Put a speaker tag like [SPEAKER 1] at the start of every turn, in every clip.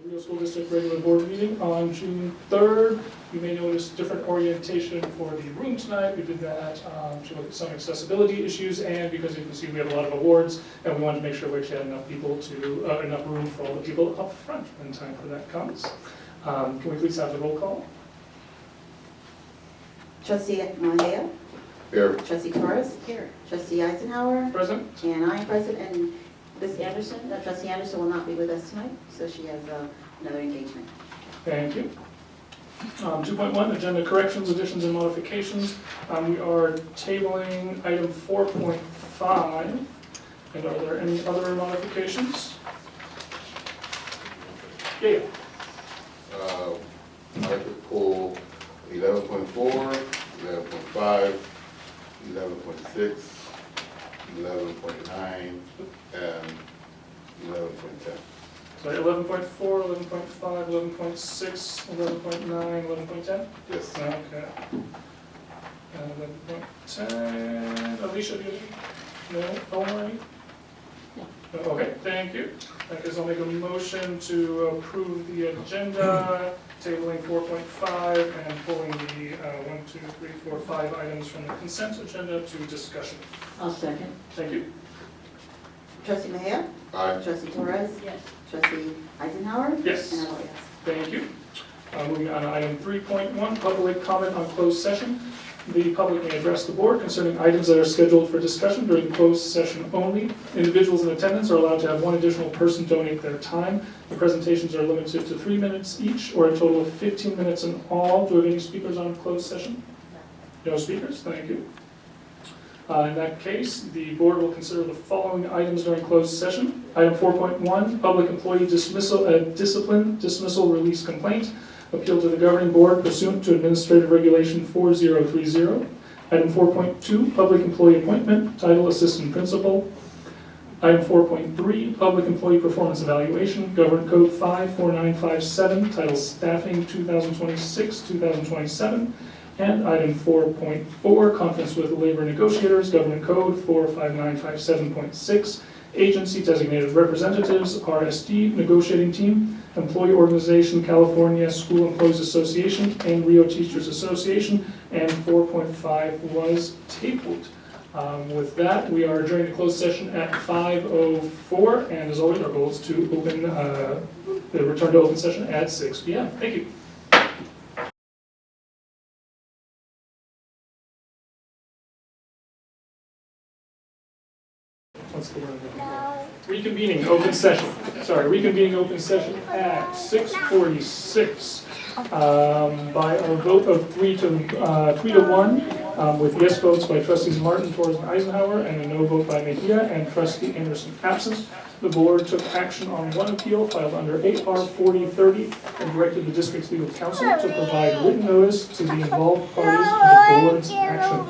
[SPEAKER 1] Rio School District regular board meeting on June 3rd. You may notice different orientation for the room tonight. We did that to look at some accessibility issues, and because you can see we have a lot of awards, and we wanted to make sure we actually had enough people to enough room for all the people up front when time for that comes. Can we please have the roll call?
[SPEAKER 2] Trustee Pinedo.
[SPEAKER 3] Here.
[SPEAKER 2] Trustee Torres. Here. Trustee Eisenhower.
[SPEAKER 1] Present.
[SPEAKER 2] And I am present. And Ms. Anderson, Trustee Anderson will not be with us tonight, so she has another engagement.
[SPEAKER 1] Thank you. 2.1, agenda corrections, additions, and modifications. We are tabling item 4.5. And are there any other modifications? Yeah.
[SPEAKER 3] I'd like to pull 11.4, 11.5, 11.6, 11.9, and 11.10.
[SPEAKER 1] Sorry, 11.4, 11.5, 11.6, 11.9, 11.10?
[SPEAKER 3] Yes.
[SPEAKER 1] Okay. 11.10, Alicia, do you have no, Omari? No. Okay, thank you. I guess I'll make a motion to approve the agenda, tabling 4.5 and pulling the 1, 2, 3, 4, 5 items from the consent agenda to discussion.
[SPEAKER 4] I'll second.
[SPEAKER 1] Thank you.
[SPEAKER 2] Trustee Mejia.
[SPEAKER 3] Aye.
[SPEAKER 2] Trustee Torres.
[SPEAKER 4] Yes.
[SPEAKER 2] Trustee Eisenhower.
[SPEAKER 1] Yes.
[SPEAKER 2] And I vote yes.
[SPEAKER 1] Thank you. Moving on to item 3.1, public comment on closed session. The public may address the board concerning items that are scheduled for discussion during closed session only. Individuals in attendance are allowed to have one additional person donate their time. The presentations are limited to 3 minutes each, or a total of 15 minutes in all. Do we have any speakers on closed session? No speakers? Thank you. In that case, the board will consider the following items during closed session. Item 4.1, public employee dismissal, dismissal release complaint. Appeal to the governing board pursuant to Administrative Regulation 4030. Item 4.2, public employee appointment, title assistant principal. Item 4.3, public employee performance evaluation, Government Code 54957, title staffing 2026-2027. And item 4.4, conference with labor negotiators, Government Code 45957.6, agency designated representatives, RSD, negotiating team, employee organization, California School Employees Association, and Rio Teachers Association, and 4.5 was tabled. With that, we are adjourning the closed session at 5:04, and as always, our goal is to open, return to open session at 6 p.m. Thank you. What's the word? Reconvening open session. Sorry, reconvening open session at 6:46 by a vote of 3 to 1, with yes votes by trustees Martin, Torres, and Eisenhower, and a no vote by Mejia and trustee Anderson absent. The board took action on one appeal filed under 8R 4030 and directed the district's legal counsel to provide written notice to the involved parties of the board's action.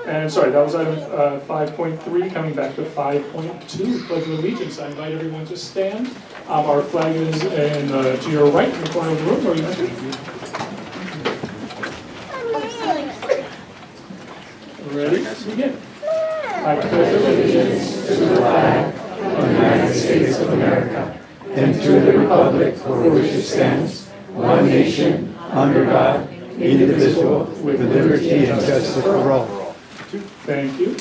[SPEAKER 1] And sorry, that was item 5.3, coming back to 5.2, Pledge of Allegiance. I invite everyone to stand. Our flag is to your right in the corner of the room, where you enter. Ready? Begin. I pledge allegiance to the flag of the United States of America and to the republic for which it stands, one nation, under God, indivisible, with liberty and justice for all. Thank you.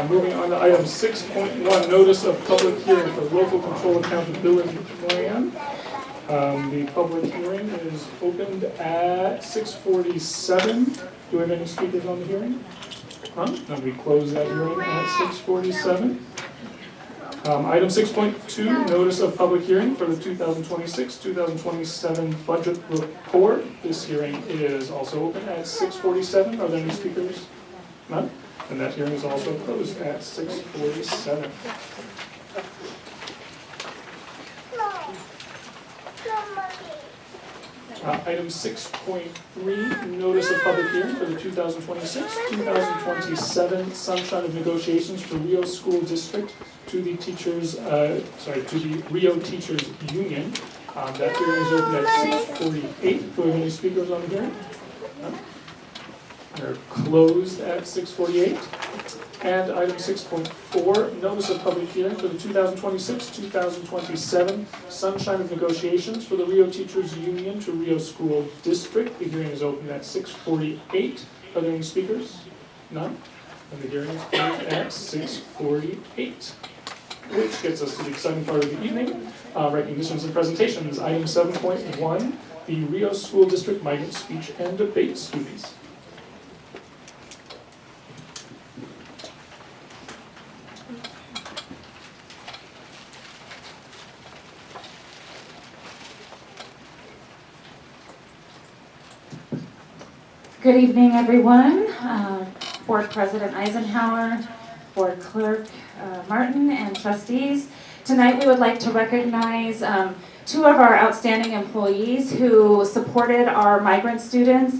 [SPEAKER 1] Moving on to item 6.1, notice of public hearing for local control accountability plan. The public hearing is opened at 6:47. Do we have any speakers on the hearing? And we close that hearing at 6:47. Item 6.2, notice of public hearing for the 2026-2027 budget report. This hearing is also open at 6:47. Are there any speakers? None? And that hearing is also closed at 6:47. Item 6.3, notice of public hearing for the 2026-2027 sunshine of negotiations for Rio School District to the teachers, to the Rio Teachers Union. That hearing is open at 6:48. Do we have any speakers on the hearing? No? They're closed at 6:48. And item 6.4, notice of public hearing for the 2026-2027 Sunshine of Negotiations for the Rio Teachers Union to Rio School District. The hearing is open at 6:48. Are there any speakers? None? And the hearing is closed at 6:48. Which gets us to the exciting part of the evening, recognitions and presentations. Item 7.1, the Rio School District Migrant Speech and Debate Students.
[SPEAKER 4] Good evening, everyone. Board President Eisenhower, Board Clerk Martin, and trustees. Tonight we would like to recognize two of our outstanding employees who supported our migrant students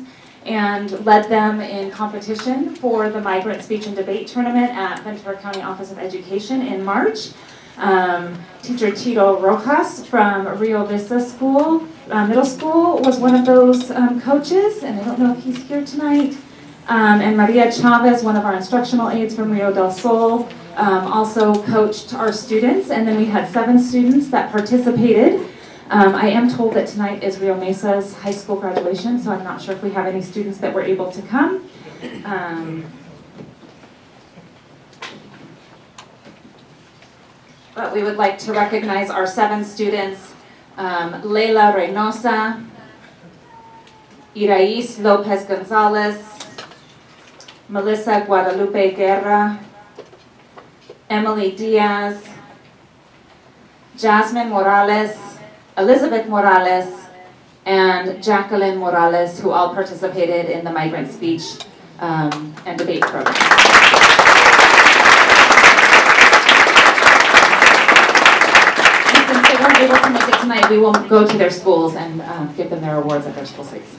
[SPEAKER 4] and led them in competition for the Migrant Speech and Debate Tournament at Ventura County Office of Education in March. Teacher Tito Rojas from Rio Vista School, Middle School, was one of those coaches, and I don't know if he's here tonight. And Maria Chavez, one of our instructional aides from Rio del Sol, also coached our students, and then we had 7 students that participated. I am told that tonight is Rio Mesa's high school graduation, so I'm not sure if we have any students that were able to come. But we would like to recognize our 7 students, Leila Reynosa, Irais Lopez Gonzalez, Melissa Guadalupe Guerra, Emily Diaz, Jasmine Morales, Elizabeth Morales, and Jacqueline Morales, who all participated in the Migrant Speech and Debate program. Since they weren't able to make it tonight, we will go to their schools and give them their awards at their school sites.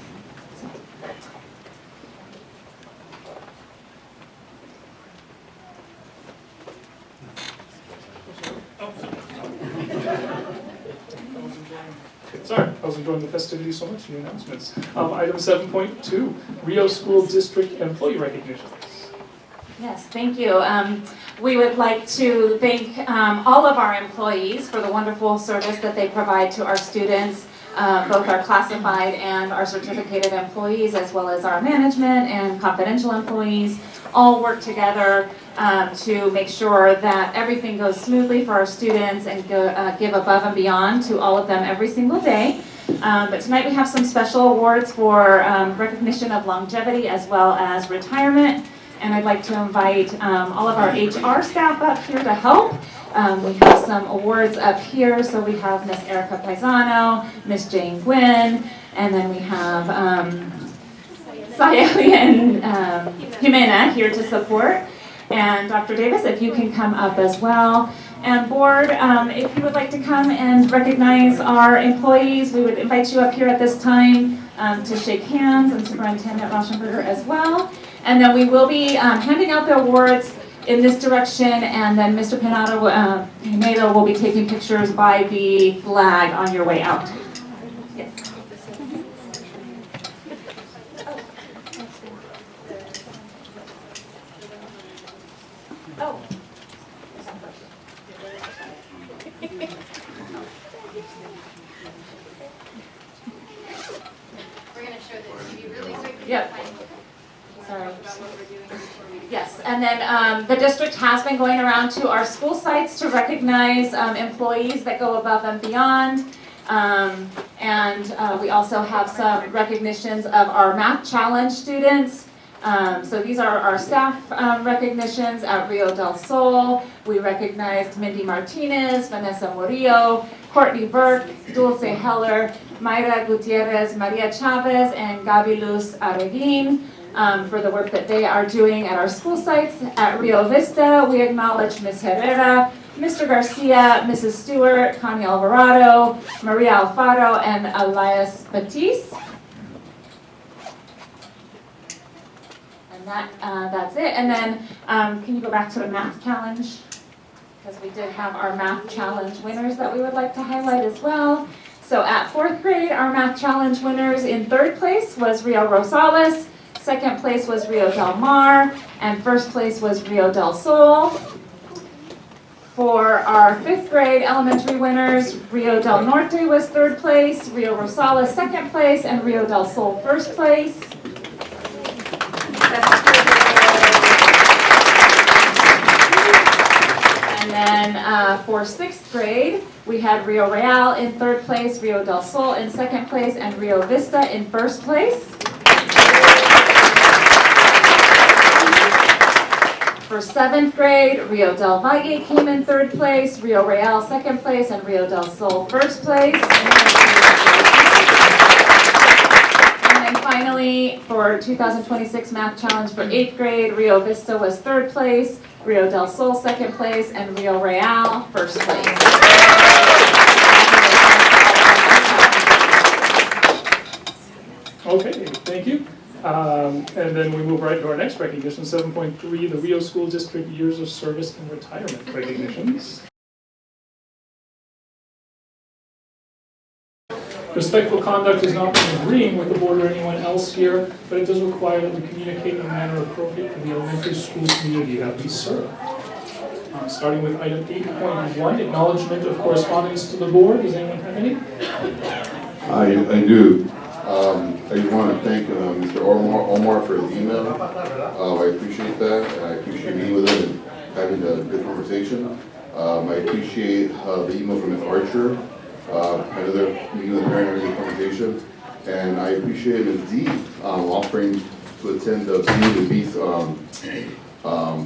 [SPEAKER 1] Sorry, I was enjoying the festivities so much, the announcements. Item 7.2, Rio School District Employee Recognitions.
[SPEAKER 4] Yes, thank you. We would like to thank all of our employees for the wonderful service that they provide to our students, both our classified and our certificated employees, as well as our management and confidential employees, all work together to make sure that everything goes smoothly for our students and give above and beyond to all of them every single day. But tonight we have some special awards for recognition of longevity as well as retirement. And I'd like to invite all of our HR staff up here to help. We have some awards up here. So we have Miss Erica Paisano, Miss Jane Gwynn, and then we have Sayeli and Jimena here to support. And Dr. Davis, if you can come up as well. And board, if you would like to come and recognize our employees, we would invite you up here at this time to shake hands, and Superintendent Rauschenberger as well. And then we will be handing out the awards in this direction, and then Mr. Pinedo will be taking pictures by the flag on your way out. Yes. Oh.
[SPEAKER 5] We're going to show this to you really quick.
[SPEAKER 4] Yep. Sorry. Yes, and then the district has been going around to our school sites to recognize employees that go above and beyond. And we also have some recognitions of our math challenge students. So these are our staff recognitions at Rio del Sol. We recognized Mindy Martinez, Vanessa Murillo, Courtney Burke, Dulce Heller, Mayra Gutierrez, Maria Chavez, and Gabi Luz Areguin. For the work that they are doing at our school sites. At Rio Vista, we acknowledge Ms. Herrera, Mr. Garcia, Mrs. Stewart, Connie Alvarado, Maria Alfaro, and Elias Batiste. And that's it. And then, can you go back to the math challenge? Because we did have our math challenge winners that we would like to highlight as well. So at 4th grade, our math challenge winners in 3rd place was Rio Rosales. second place was Rio Del Mar, and first place was Rio del Sol. For our 5th grade elementary winners, Rio del Norte was 3rd place, Rio Rosales 2nd place, and Rio del Sol 1st place. And then for 6th grade, we had Rio Real in 3rd place, Rio del Sol in 2nd place, and Rio Vista in 1st place. For 7th grade, Rio del Valle came in 3rd place, Rio Real 2nd place, and Rio del Sol 1st place. And then finally, for 2026 Math Challenge for 8th grade, Rio Vista was 3rd place, Rio del Sol 2nd place, and Rio Real 1st place.
[SPEAKER 1] Okay, thank you. And then we move right to our next recognition, 7.3, the Rio School District Years of Service and Retirement recognitions. Respectful conduct is not in agreeing with the board or anyone else here, but it does require that we communicate in a manner appropriate for the elementary school community that we serve. Starting with item 8.1, acknowledgement of correspondence to the board. Does anyone have any?
[SPEAKER 3] I do. I just want to thank Mr. Omar for his email. I appreciate that, and I appreciate meeting with him and having a good conversation. I appreciate the email from Ms. Archer, another meeting with her and having a good conversation. And I appreciate Ms. D offering to attend the Beauty and the Beast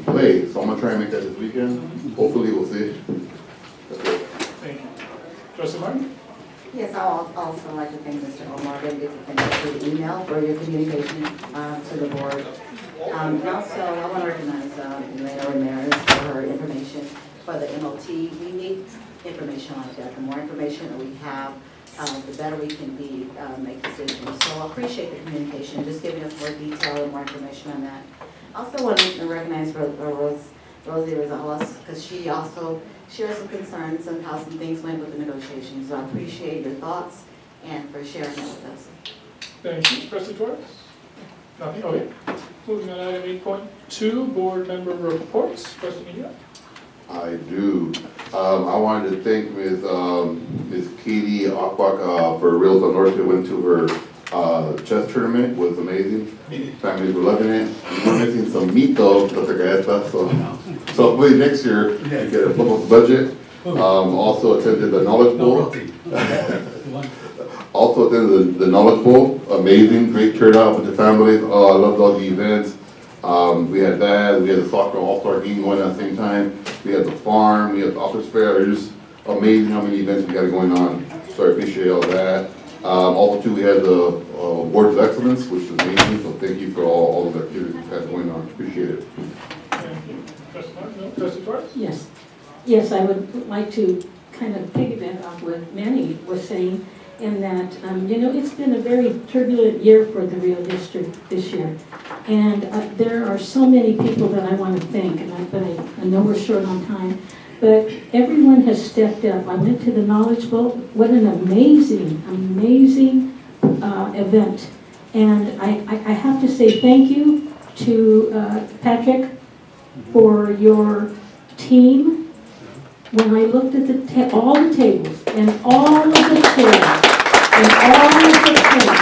[SPEAKER 3] play. So I'm going to try and make that this weekend. Hopefully we'll see. That's it.
[SPEAKER 1] Thank you. Trustee Martin?
[SPEAKER 2] Yes, I'll also like to thank Mr. Omar for the email, for your communication to the board. And also, I want to recognize Elena Ramirez for her information for the MOT. We need information like that. The more information that we have, the better we can make decisions. So I appreciate the communication, just giving us more detail and more information on that. I also want to recognize Rosie Rosales, because she also shared some concerns on how some things went with the negotiations. So I appreciate your thoughts and for sharing that with us.
[SPEAKER 1] Thank you. Trustee Torres? Nothing? Okay. Moving on to item 8.2, board member reports. Trustee Media?
[SPEAKER 3] I do. I wanted to thank Ms. Katie Akbach for Real Del Norte. Went to her chess tournament. It was amazing. Families were loving it. We're missing some meat though, so hopefully next year we get a bump up the budget. Also attended the Knowledge Bowl. Also attended the Knowledge Bowl. Amazing, great turnout with the families. Oh, I loved all the events. We had that. We had the soccer all-star game going at the same time. We had the farm. We had the office fair. It was just amazing how many events we got going on. So I appreciate all that. Also too, we had the Board of Excellence, which is amazing. So thank you for all of the activities we've had going on. Appreciate it.
[SPEAKER 1] Thank you. Trustee Martin? No? Trustee Torres?
[SPEAKER 6] Yes. Yes, I would like to kind of piggyback off what Manny was saying in that, it's been a very turbulent year for the Rio District this year. And there are so many people that I want to thank, but I know we're short on time. But everyone has stepped up. I went to the Knowledge Bowl. What an amazing, amazing event. And I have to say thank you to Patrick for your team. When I looked at all the tables and all of the chairs and all of the chairs,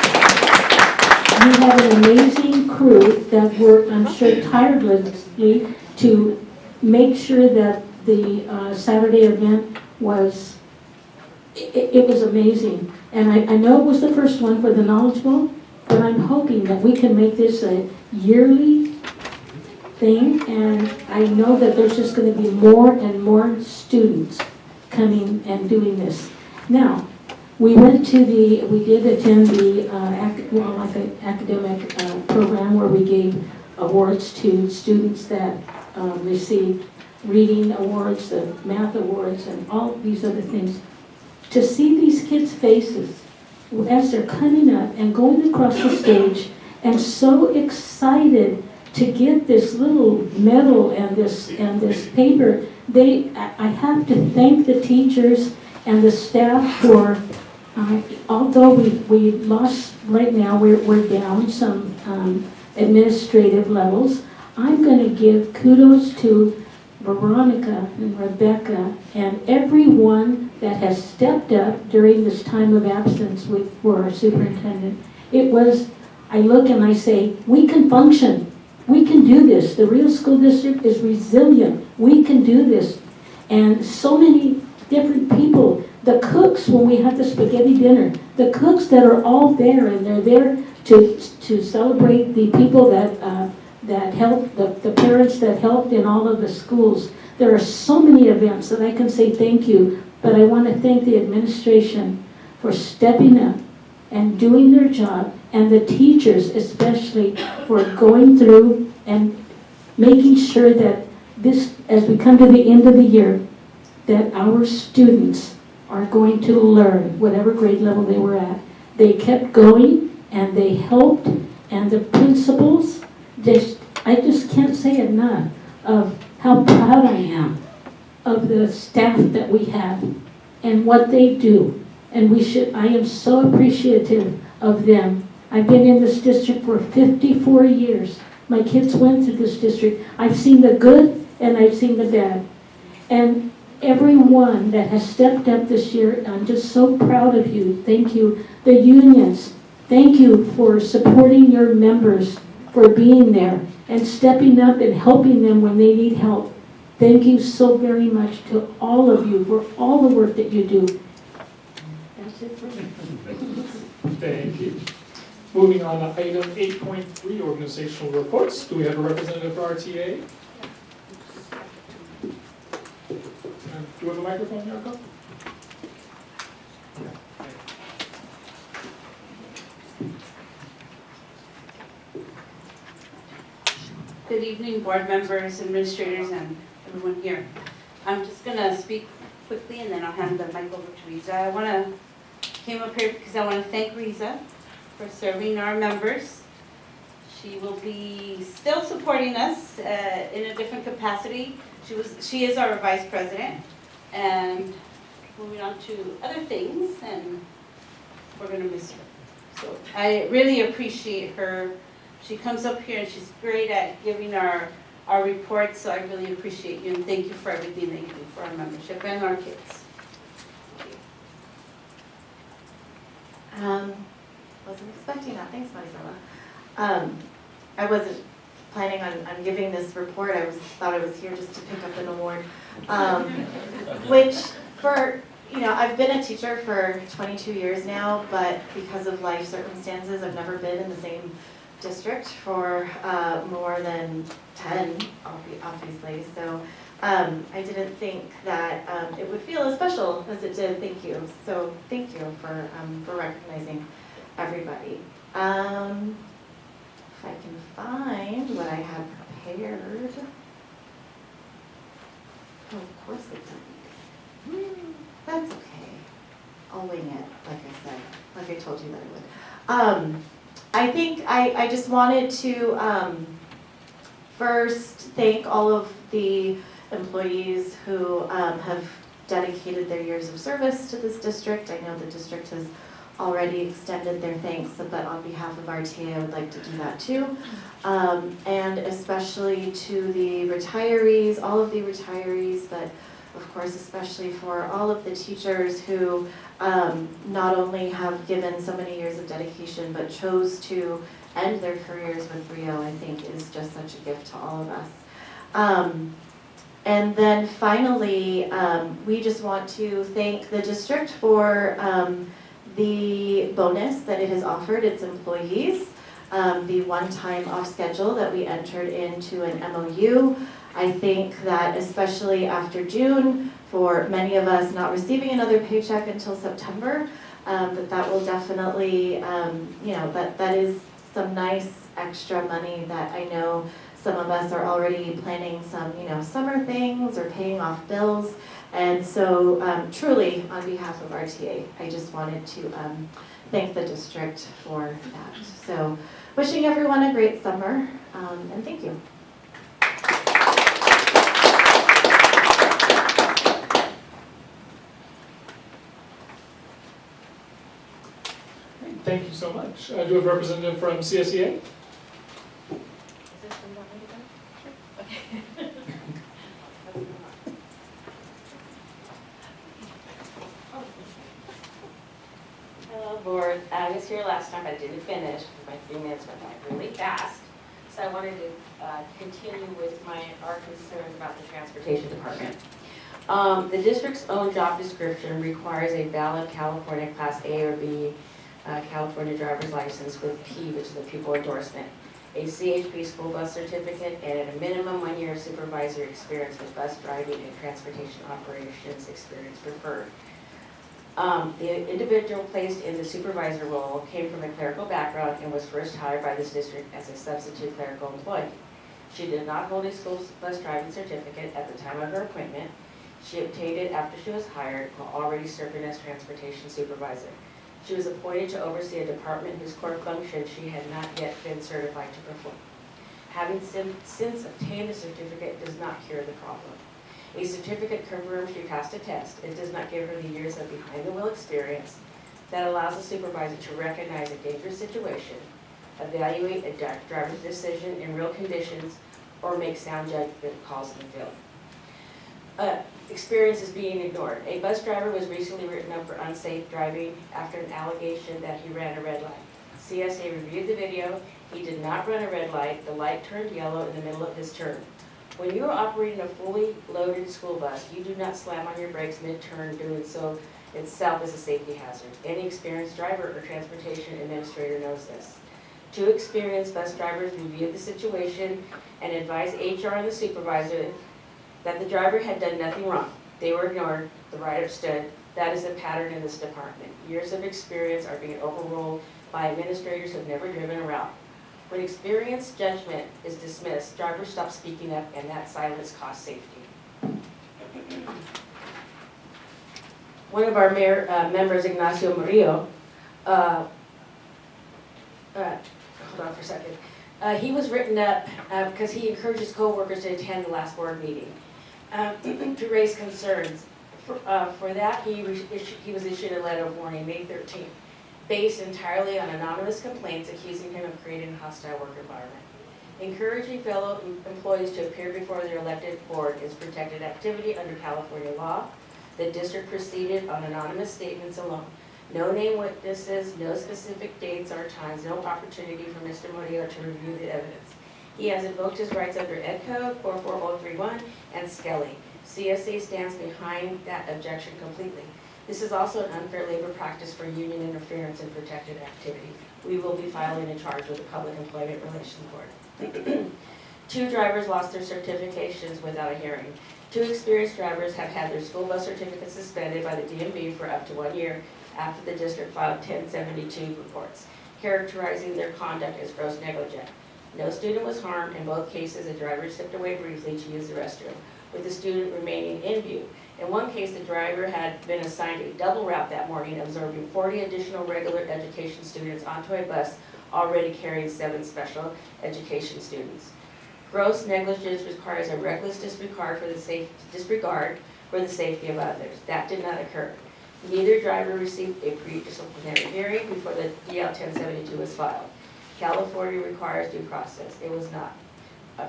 [SPEAKER 6] you have an amazing crew that worked, I'm sure, tirelessly to make sure that the Saturday event was, it was amazing. And I know it was the first one for the Knowledge Bowl, but I'm hoping that we can make this a yearly thing, and I know that there's just going to be more and more students coming and doing this. Now, we did attend the academic program where we gave awards to students that received reading awards, the math awards, and all these other things. To see these kids' faces as they're coming up and going across the stage and so excited to get this little medal and this paper, I have to thank the teachers and the staff for, although we lost, right now we're down some administrative levels. I'm going to give kudos to Veronica and Rebecca and everyone that has stepped up during this time of absence for our superintendent. I look and I say, we can function. We can do this. The Rio School District is resilient. We can do this. And so many different people, the cooks when we had the spaghetti dinner, the cooks that are all there, and they're there to celebrate the people that helped, the parents that helped in all of the schools. There are so many events that I can say thank you, but I want to thank the administration for stepping up and doing their job, and the teachers especially for going through and making sure that this, as we come to the end of the year, that our students are going to learn whatever grade level they were at. They kept going and they helped, and the principals, I just can't say enough of how proud I am of the staff that we have and what they do. And I am so appreciative of them. I've been in this district for 54 years. My kids went through this district. I've seen the good and I've seen the bad. And everyone that has stepped up this year, I'm just so proud of you. Thank you. The unions, thank you for supporting your members, for being there and stepping up and helping them when they need help. Thank you so very much to all of you for all the work that you do. That's it for me.
[SPEAKER 1] Thank you. Moving on to item 8.3, organizational reports. Do we have a representative for RTA? Do you have a microphone, Yako?
[SPEAKER 7] Good evening, board members, administrators, and everyone here. I'm just going to speak quickly and then I'll hand the mic over to Riza. Came up here because I want to thank Riza for serving our members. She will be still supporting us in a different capacity. She is our vice president, and moving on to other things, and we're going to miss her. So I really appreciate her. She comes up here and she's great at giving our reports, so I really appreciate you and thank you for everything that you do for our membership and our kids.
[SPEAKER 8] Wasn't expecting that. Thanks, Marisela. I wasn't planning on giving this report. Thought I was here just to pick up an award. Which I've been a teacher for 22 years now, but because of life circumstances, I've never been in the same district for more than 10, obviously. So I didn't think that it would feel as special as it did. Thank you. So thank you for recognizing everybody. If I can find what I had prepared. Oh, of course it didn't. That's okay. I'll wing it, like I said, like I told you that I would. I think I just wanted to first thank all of the employees who have dedicated their years of service to this district. I know the district has already extended their thanks, but on behalf of RTA, I would like to do that too. And especially to the retirees, all of the retirees, but of course especially for all of the teachers who not only have given so many years of dedication, but chose to end their careers with Rio, I think is just such a gift to all of us. And then finally, we just want to thank the district for the bonus that it has offered its employees, the one-time off schedule that we entered into an MOU. I think that especially after June, for many of us not receiving another paycheck until September, that will definitely, that is some nice extra money that I know some of us are already planning some, summer things or paying off bills. And so truly, on behalf of RTA, I just wanted to thank the district for that. So wishing everyone a great summer, and thank you.
[SPEAKER 1] Thank you so much. Do we have a representative from CSEA?
[SPEAKER 9] Hello, board. I was here last time. I didn't finish. My 3 minutes went by really fast. So I wanted to continue with our concerns about the transportation department. The district's own job description requires a valid California Class A or B California driver's license with P, which is a pupil endorsement, a CHP school bus certificate, and at a minimum 1 year of supervisory experience with bus driving and transportation operations experience preferred. The individual placed in the supervisor role came from a clerical background and was first hired by this district as a substitute clerical employee. She did not hold a school bus driving certificate at the time of her appointment. She obtained it after she was hired while already serving as transportation supervisor. She was appointed to oversee a department whose core function she had not yet been certified to perform. Having since obtained the certificate does not cure the problem. A certificate confirms she passed a test. It does not give her the years of behind-the-wheel experience that allows a supervisor to recognize a dangerous situation, evaluate a driver's decision in real conditions, or make sound judgment calls in the field. Experience is being ignored. A bus driver was recently written up for unsafe driving after an allegation that he ran a red light. CSA reviewed the video. He did not run a red light. The light turned yellow in the middle of his turn. When you are operating a fully loaded school bus, you do not slam on your brakes mid-turn. Doing so itself is a safety hazard. Any experienced driver or transportation administrator knows this. 2 experienced bus drivers reviewed the situation and advised HR and the supervisor that the driver had done nothing wrong. They were ignored. The write-up stood. That is a pattern in this department. Years of experience are being overruled by administrators who have never driven a route. When experience judgment is dismissed, drivers stop speaking up, and that silence costs safety. One of our members, Ignacio Murillo, hold on for a second. He was written up because he encouraged his co-workers to attend the last board meeting to raise concerns. For that, he was issued a letter of warning May 13th. Based entirely on anonymous complaints accusing him of creating a hostile work environment. Encouraging fellow employees to appear before their elected board is protected activity under California law. The district proceeded on anonymous statements alone. No name witnesses, no specific dates or times, no opportunity for Mr. Murillo to review the evidence. He has invoked his rights under Ed Code 44031 and Skelly. CSA stands behind that objection completely. This is also an unfair labor practice for union interference in protected activity. We will be filing a charge with the Public Employment Relations Board. 2 drivers lost their certifications without a hearing. 2 experienced drivers have had their school bus certificates suspended by the DMV for up to 1 year after the district filed 1072 reports, characterizing their conduct as gross negligence. No student was harmed. In both cases, a driver stepped away briefly to use the restroom, with the student remaining in view. In one case, the driver had been assigned a double route that morning, absorbing 40 additional regular education students onto a bus already carrying 7 special education students. Gross negligence requires a reckless disregard for the safety of others. That did not occur. Neither driver received a pre-disciplinary hearing before the DL 1072 was filed. California requires due process. It was not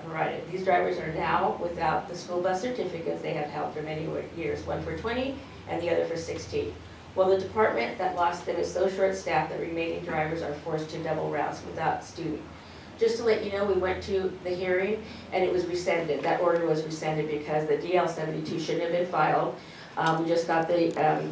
[SPEAKER 9] provided. These drivers are now without the school bus certificates they have held for many years, one for 20 and the other for 16. Well, the department that lost them is so short-staffed that remaining drivers are forced to double routes without student. Just to let you know, we went to the hearing and it was rescinded. That order was rescinded because the DL 72 shouldn't have been filed. We just got the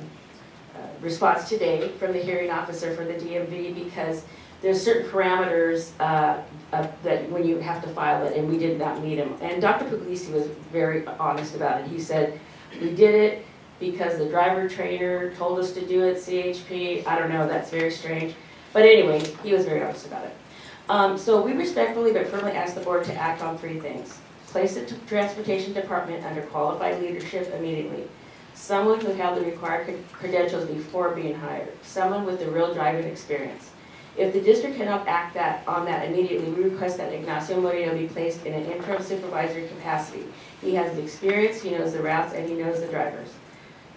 [SPEAKER 9] response today from the hearing officer for the DMV because there's certain parameters that when you have to file it, and we did not meet them. And Dr. Puglisi was very honest about it. He said, we did it because the driver trainer told us to do it, CHP, I don't know, that's very strange. But anyway, he was very honest about it. So we respectfully but firmly ask the board to act on 3 things. Place the transportation department under qualified leadership immediately. Someone who held the required credentials before being hired. Someone with the real driving experience. If the district cannot act on that immediately, we request that Ignacio Murillo be placed in an interim supervisory capacity. He has the experience, he knows the routes, and he knows the drivers.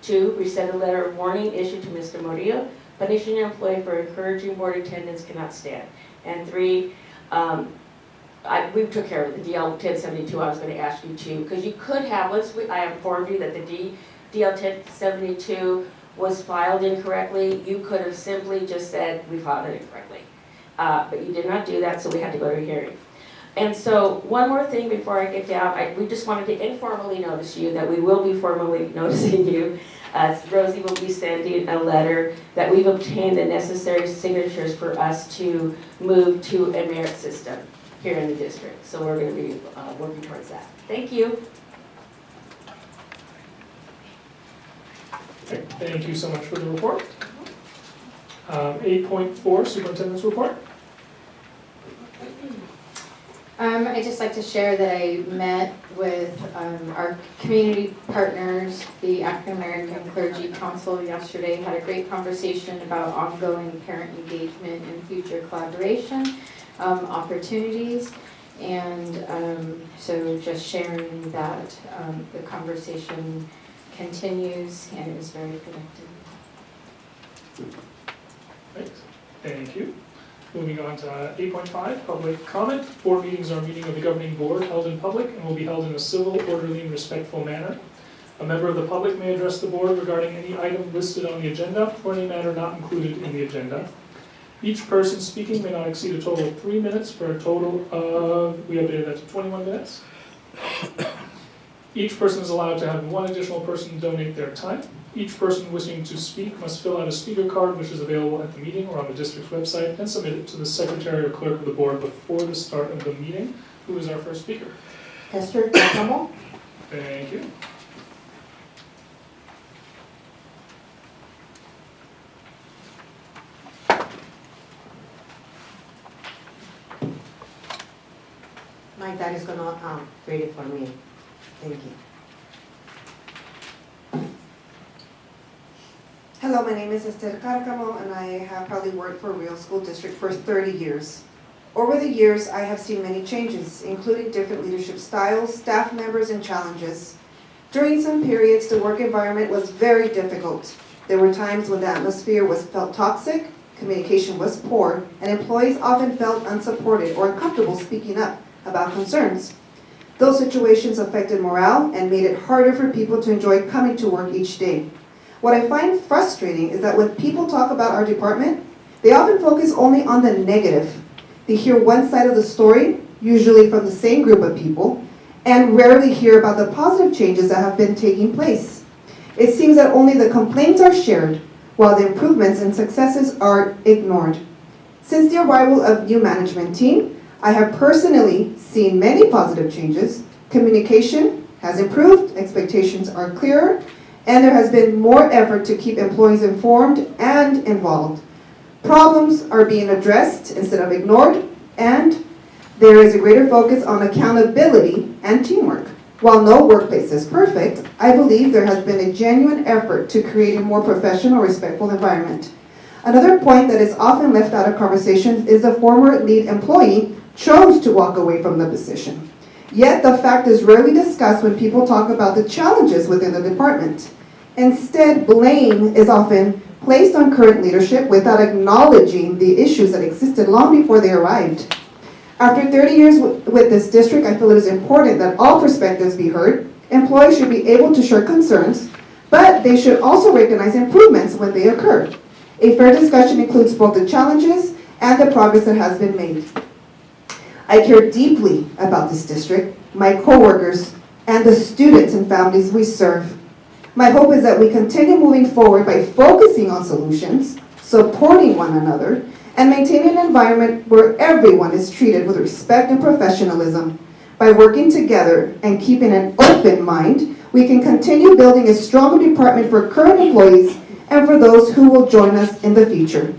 [SPEAKER 9] 2, resend a letter of warning issued to Mr. Murillo. Punishing an employee for encouraging board attendance cannot stand. And 3, we took care of it. The DL 1072, I was gonna ask you to, because you could have, I informed you that the DL 1072 was filed incorrectly, you could have simply just said, we filed it incorrectly. But you did not do that, so we had to go to a hearing. And so, one more thing before I get down, we just wanted to informally notice you that we will be formally noticing you. Rosie will be sending a letter that we've obtained the necessary signatures for us to move to a merit system here in the district. So we're going to be working towards that. Thank you.
[SPEAKER 1] Okay, thank you so much for the report. 8.4, Superintendent's report.
[SPEAKER 5] I'd just like to share that I met with our community partners, the African American Clergy Council yesterday, had a great conversation about ongoing parent engagement and future collaboration opportunities. And so just sharing that the conversation continues and is very productive.
[SPEAKER 1] Thanks. Thank you. Moving on to 8.5, public comment. Board meetings are a meeting of the governing board held in public and will be held in a civil, orderly, and respectful manner. A member of the public may address the board regarding any item listed on the agenda or any matter not included in the agenda. Each person speaking may not exceed a total of 3 minutes for a total of, we updated that to 21 minutes. Each person is allowed to have one additional person donate their time. Each person wishing to speak must fill out a speaker card, which is available at the meeting or on the district's website, and submit it to the secretary or clerk of the board before the start of the meeting. Who is our first speaker?
[SPEAKER 2] Esther Giacomo.
[SPEAKER 1] Thank you.
[SPEAKER 10] My dad is gonna read it for me. Thank you. Hello, my name is Esther Carcamo, and I have probably worked for Rio School District for 30 years. Over the years, I have seen many changes, including different leadership styles, staff members, and challenges. During some periods, the work environment was very difficult. There were times when the atmosphere felt toxic, communication was poor, and employees often felt unsupported or uncomfortable speaking up about concerns. Those situations affected morale and made it harder for people to enjoy coming to work each day. What I find frustrating is that when people talk about our department, they often focus only on the negative. They hear one side of the story, usually from the same group of people, and rarely hear about the positive changes that have been taking place. It seems that only the complaints are shared, while the improvements and successes are ignored. Since the arrival of new management team, I have personally seen many positive changes. Communication has improved, expectations are clearer, and there has been more effort to keep employees informed and involved. Problems are being addressed instead of ignored, and there is a greater focus on accountability and teamwork. While no workplace is perfect, I believe there has been a genuine effort to create a more professional, respectful environment. Another point that is often left out of conversations is the former lead employee chose to walk away from the position. Yet the fact is rarely discussed when people talk about the challenges within the department. Instead, blame is often placed on current leadership without acknowledging the issues that existed long before they arrived. After 30 years with this district, I feel it is important that all perspectives be heard. Employees should be able to share concerns, but they should also recognize improvements when they occur. A fair discussion includes both the challenges and the progress that has been made. I care deeply about this district, my coworkers, and the students and families we serve. My hope is that we continue moving forward by focusing on solutions, supporting one another, and maintaining an environment where everyone is treated with respect and professionalism. By working together and keeping an open mind, we can continue building a stronger department for current employees and for those who will join us in the future.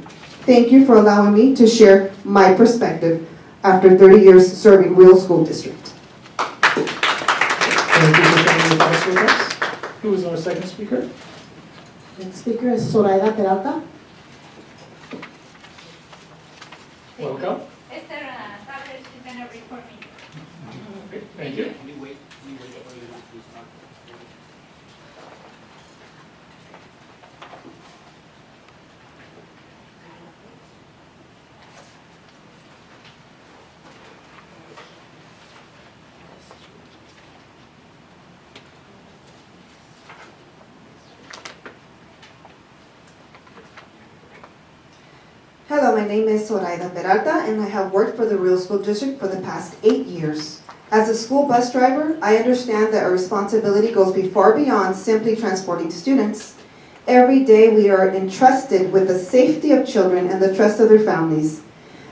[SPEAKER 10] Thank you for allowing me to share my perspective after 30 years serving Real School District.
[SPEAKER 1] Thank you for sharing your thoughts with us. Who is our second speaker?
[SPEAKER 10] Next speaker is Zoraida Peralta.
[SPEAKER 1] Welcome.
[SPEAKER 5] Esther, Saturday, she's gonna report me.
[SPEAKER 1] Okay, thank you.
[SPEAKER 10] Hello, my name is Zoraida Peralta, and I have worked for the Rio School District for the past 8 years. As a school bus driver, I understand that our responsibility goes far beyond simply transporting students. Every day we are entrusted with the safety of children and the trust of their families.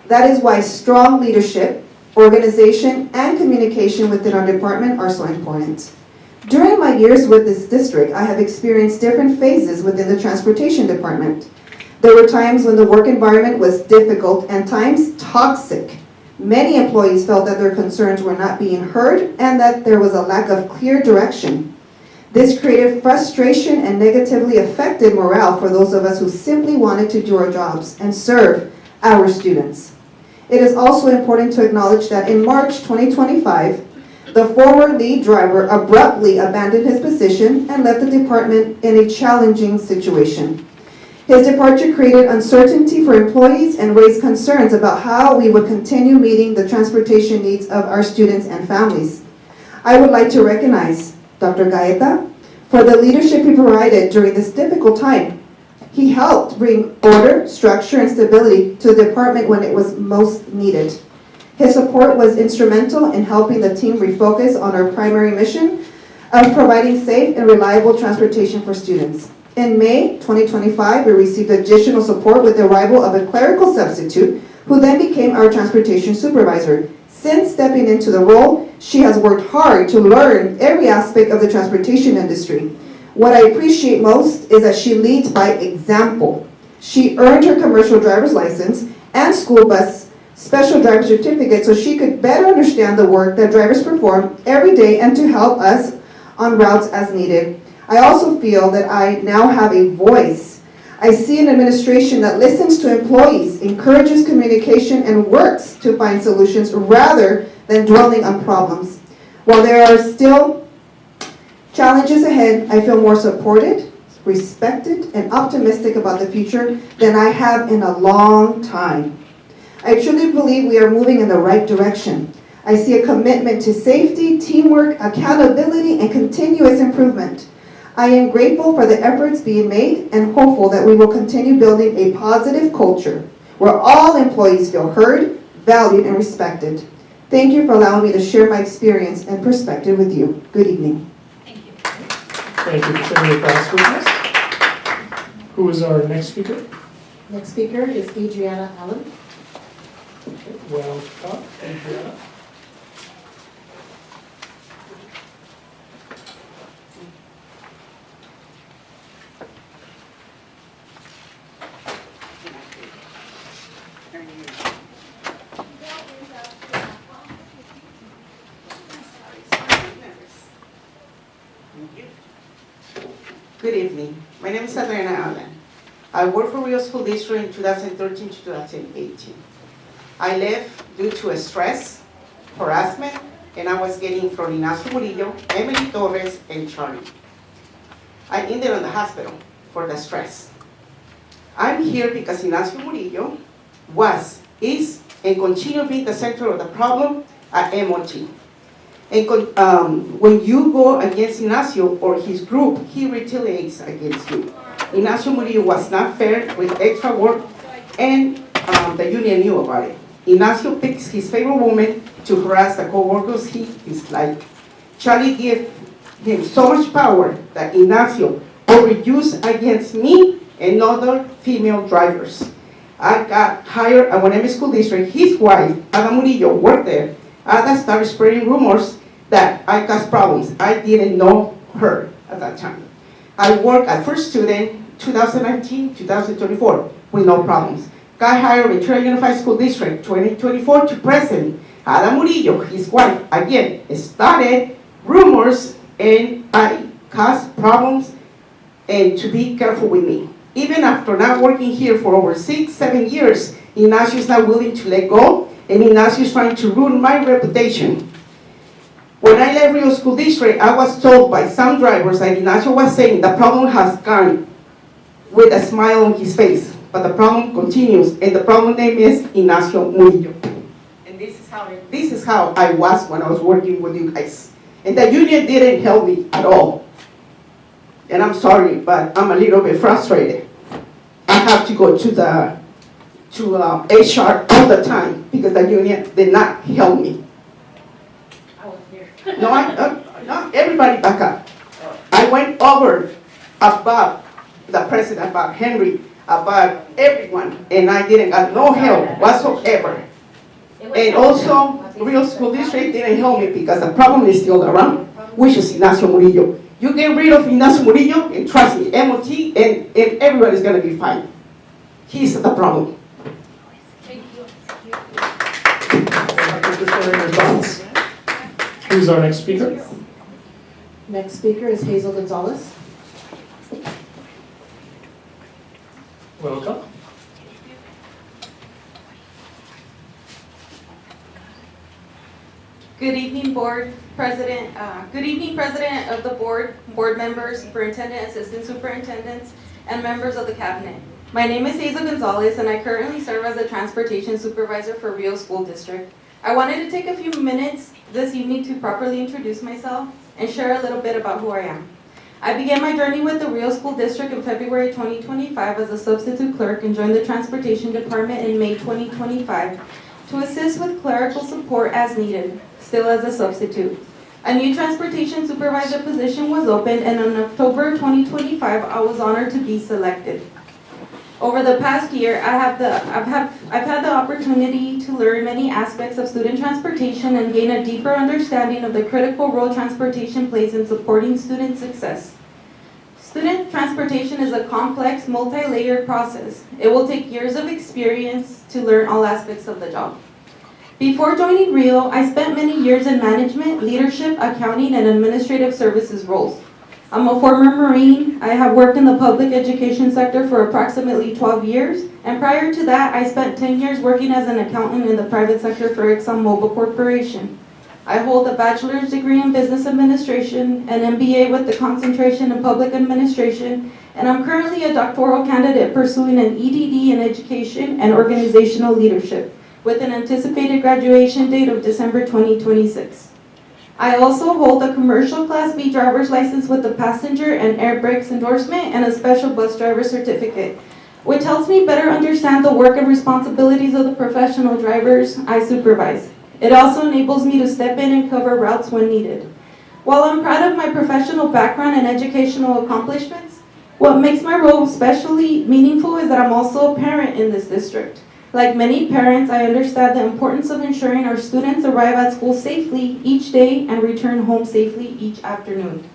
[SPEAKER 10] That is why strong leadership, organization, and communication within our department are so important. During my years with this district, I have experienced different phases within the transportation department. There were times when the work environment was difficult and times toxic. Many employees felt that their concerns were not being heard and that there was a lack of clear direction. This created frustration and negatively affected morale for those of us who simply wanted to do our jobs and serve our students. It is also important to acknowledge that in March 2025, the former lead driver abruptly abandoned his position and left the department in a challenging situation. His departure created uncertainty for employees and raised concerns about how we would continue meeting the transportation needs of our students and families. I would like to recognize Dr. Gaeta for the leadership he provided during this difficult time. He helped bring order, structure, and stability to the department when it was most needed. His support was instrumental in helping the team refocus on our primary mission of providing safe and reliable transportation for students. In May 2025, we received additional support with the arrival of a clerical substitute who then became our transportation supervisor. Since stepping into the role, she has worked hard to learn every aspect of the transportation industry. What I appreciate most is that she leads by example. She earned her commercial driver's license and school bus special driver certificate so she could better understand the work that drivers perform every day and to help us on routes as needed. I also feel that I now have a voice. I see an administration that listens to employees, encourages communication, and works to find solutions rather than dwelling on problems. While there are still challenges ahead, I feel more supported, respected, and optimistic about the future than I have in a long time. I truly believe we are moving in the right direction. I see a commitment to safety, teamwork, accountability, and continuous improvement. I am grateful for the efforts being made and hopeful that we will continue building a positive culture where all employees feel heard, valued, and respected. Thank you for allowing me to share my experience and perspective with you. Good evening.
[SPEAKER 1] Thank you for sharing your thoughts with us. Who is our next speaker?
[SPEAKER 11] Next speaker is Adriana Allen.
[SPEAKER 1] Okay, welcome, Adriana.
[SPEAKER 12] Good evening. My name is Adriana Allen. I worked for Rio School District in 2013 to 2018. I left due to stress, harassment, and I was getting from Ignacio Murillo, Emily Torres, and Charlie. I ended in the hospital for the stress. I'm here because Ignacio Murillo is, and continue being the center of the problem at MOT. And when you go against Ignacio or his group, he retaliates against you. Ignacio Murillo was not fair with extra work, and the union knew about it. Ignacio picks his favorite woman to harass the co-workers he disliked. Charlie gave him so much power that Ignacio overused against me and other female drivers. I got hired at Pinedo School District. His wife, Ada Murillo, worked there. Ada started spreading rumors that I caused problems. I didn't know her at that time. I worked at First Student 2019, 2024 with no problems. Got hired at Rio Unified School District 2024 to present. Ada Murillo, his wife, again, started rumors and I caused problems and to be careful with me. Even after not working here for over 6-7 years, Ignacio is not willing to let go, and Ignacio is trying to ruin my reputation. When I left Rio School District, I was told by some drivers that Ignacio was saying the problem has gone with a smile on his face, but the problem continues, and the problem name is Ignacio Murillo. And this is how I was when I was working with you guys. And the union didn't help me at all. And I'm sorry, but I'm a little bit frustrated. I have to go to to HR all the time because the union did not help me.
[SPEAKER 9] I was here.
[SPEAKER 12] No, everybody back up. I went over about the president, about Henry, about everyone, and I didn't get no help whatsoever. And also, Rio School District didn't help me because the problem is still around, which is Ignacio Murillo. You get rid of Ignacio Murillo, and trust me, MOT and everybody's gonna be fine. He's the problem.
[SPEAKER 9] Thank you.
[SPEAKER 1] Who's our next speaker?
[SPEAKER 11] Next speaker is Hazel Gonzalez.
[SPEAKER 1] Welcome.
[SPEAKER 13] Good evening, Board President. Good evening, President of the Board, Board members, Superintendent, Assistant Superintendents, and members of the Cabinet. My name is Hazel Gonzalez, and I currently serve as a Transportation Supervisor for Rio School District. I wanted to take a few minutes this evening to properly introduce myself and share a little bit about who I am. I began my journey with the Rio School District in February 2025 as a substitute clerk and joined the Transportation Department in May 2025 to assist with clerical support as needed, still as a substitute. A new transportation supervisor position was opened, and in October 2025, I was honored to be selected. Over the past year, I've had the opportunity to learn many aspects of student transportation and gain a deeper understanding of the critical role transportation plays in supporting student success. Student transportation is a complex, multi-layered process. It will take years of experience to learn all aspects of the job. Before joining Rio, I spent many years in management, leadership, accounting, and administrative services roles. I'm a former Marine. I have worked in the public education sector for approximately 12 years, and prior to that, I spent 10 years working as an accountant in the private sector for ExxonMobil Corporation. I hold a bachelor's degree in business administration, an MBA with the concentration in public administration, and I'm currently a doctoral candidate pursuing an EDD in education and organizational leadership, with an anticipated graduation date of December 2026. I also hold a commercial Class B driver's license with a passenger and air brakes endorsement and a special bus driver certificate, which helps me better understand the work and responsibilities of the professional drivers I supervise. It also enables me to step in and cover routes when needed. While I'm proud of my professional background and educational accomplishments, what makes my role especially meaningful is that I'm also a parent in this district. Like many parents, I understand the importance of ensuring our students arrive at school safely each day and return home safely each afternoon.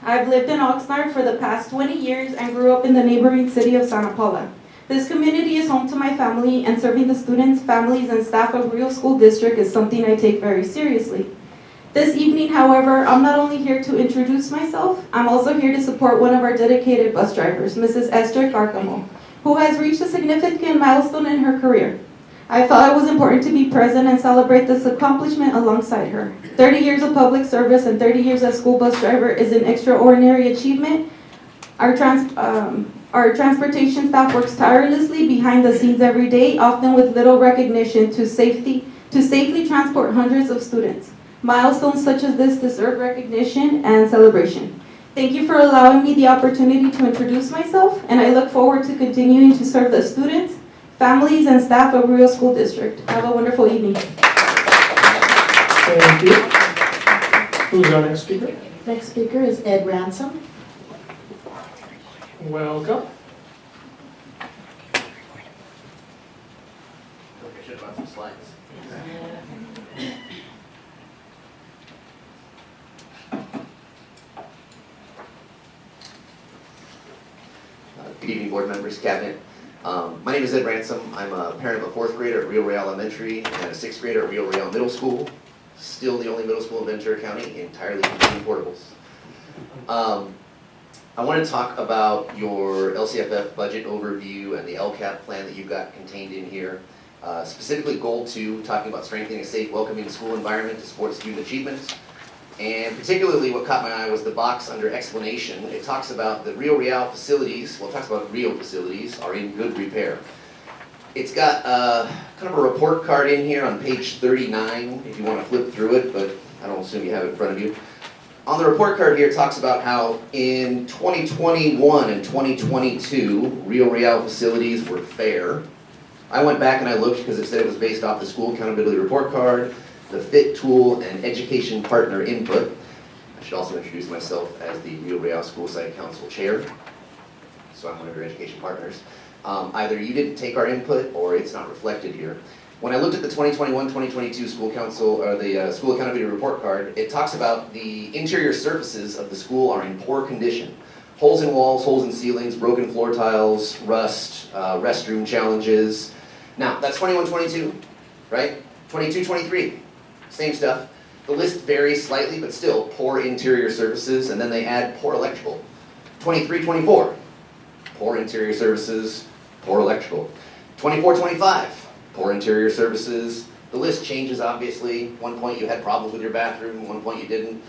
[SPEAKER 13] I've lived in Oxnard for the past 20 years and grew up in the neighboring city of Santa Paula. This community is home to my family, and serving the students, families, and staff of Rio School District is something I take very seriously. This evening, however, I'm not only here to introduce myself, I'm also here to support one of our dedicated bus drivers, Mrs. Esther Carcamo, who has reached a significant milestone in her career. I felt it was important to be present and celebrate this accomplishment alongside her. 30 years of public service and 30 years as school bus driver is an extraordinary achievement. Our transportation staff works tirelessly behind the scenes every day, often with little recognition to safely transport hundreds of students. Milestones such as this deserve recognition and celebration. Thank you for allowing me the opportunity to introduce myself, and I look forward to continuing to serve the students, families, and staff of Rio School District. Have a wonderful evening.
[SPEAKER 1] Thank you. Who's our next speaker?
[SPEAKER 11] Next speaker is Ed Ransom.
[SPEAKER 1] Welcome.
[SPEAKER 14] I should have brought some slides. Good evening, board members, cabinet. My name is Ed Ransom. I'm a parent of a 4th grader at Rio Real Elementary and a 6th grader at Rio Real Middle School. Still the only middle school in Ventura County entirely containing portables. I want to talk about your LCFF budget overview and the LCAP plan that you've got contained in here. Specifically Goal 2, talking about strengthening a safe, welcoming school environment to support student achievement. And particularly what caught my eye was the box under explanation. It talks about the Rio Real facilities, well it talks about Rio facilities are in good repair. It's got kind of a report card in here on page 39 if you want to flip through it, but I don't assume you have it in front of you. On the report card here, it talks about how in 2021 and 2022, Rio Real facilities were fair. I went back and I looked because it said it was based off the school accountability report card, the FIT tool, and education partner input. I should also introduce myself as the Rio Real School Site Council Chair. So I'm one of your education partners. Either you didn't take our input or it's not reflected here. When I looked at the 2021-2022 school council, or the school accountability report card, it talks about the interior surfaces of the school are in poor condition. Holes in walls, holes in ceilings, broken floor tiles, rust, restroom challenges. Now, that's 21-22, right? 22-23, same stuff. The list varies slightly, but still poor interior surfaces, and then they add poor electrical. 23-24, poor interior services, poor electrical. 24-25, poor interior services. The list changes, obviously. One point you had problems with your bathroom, one point you didn't.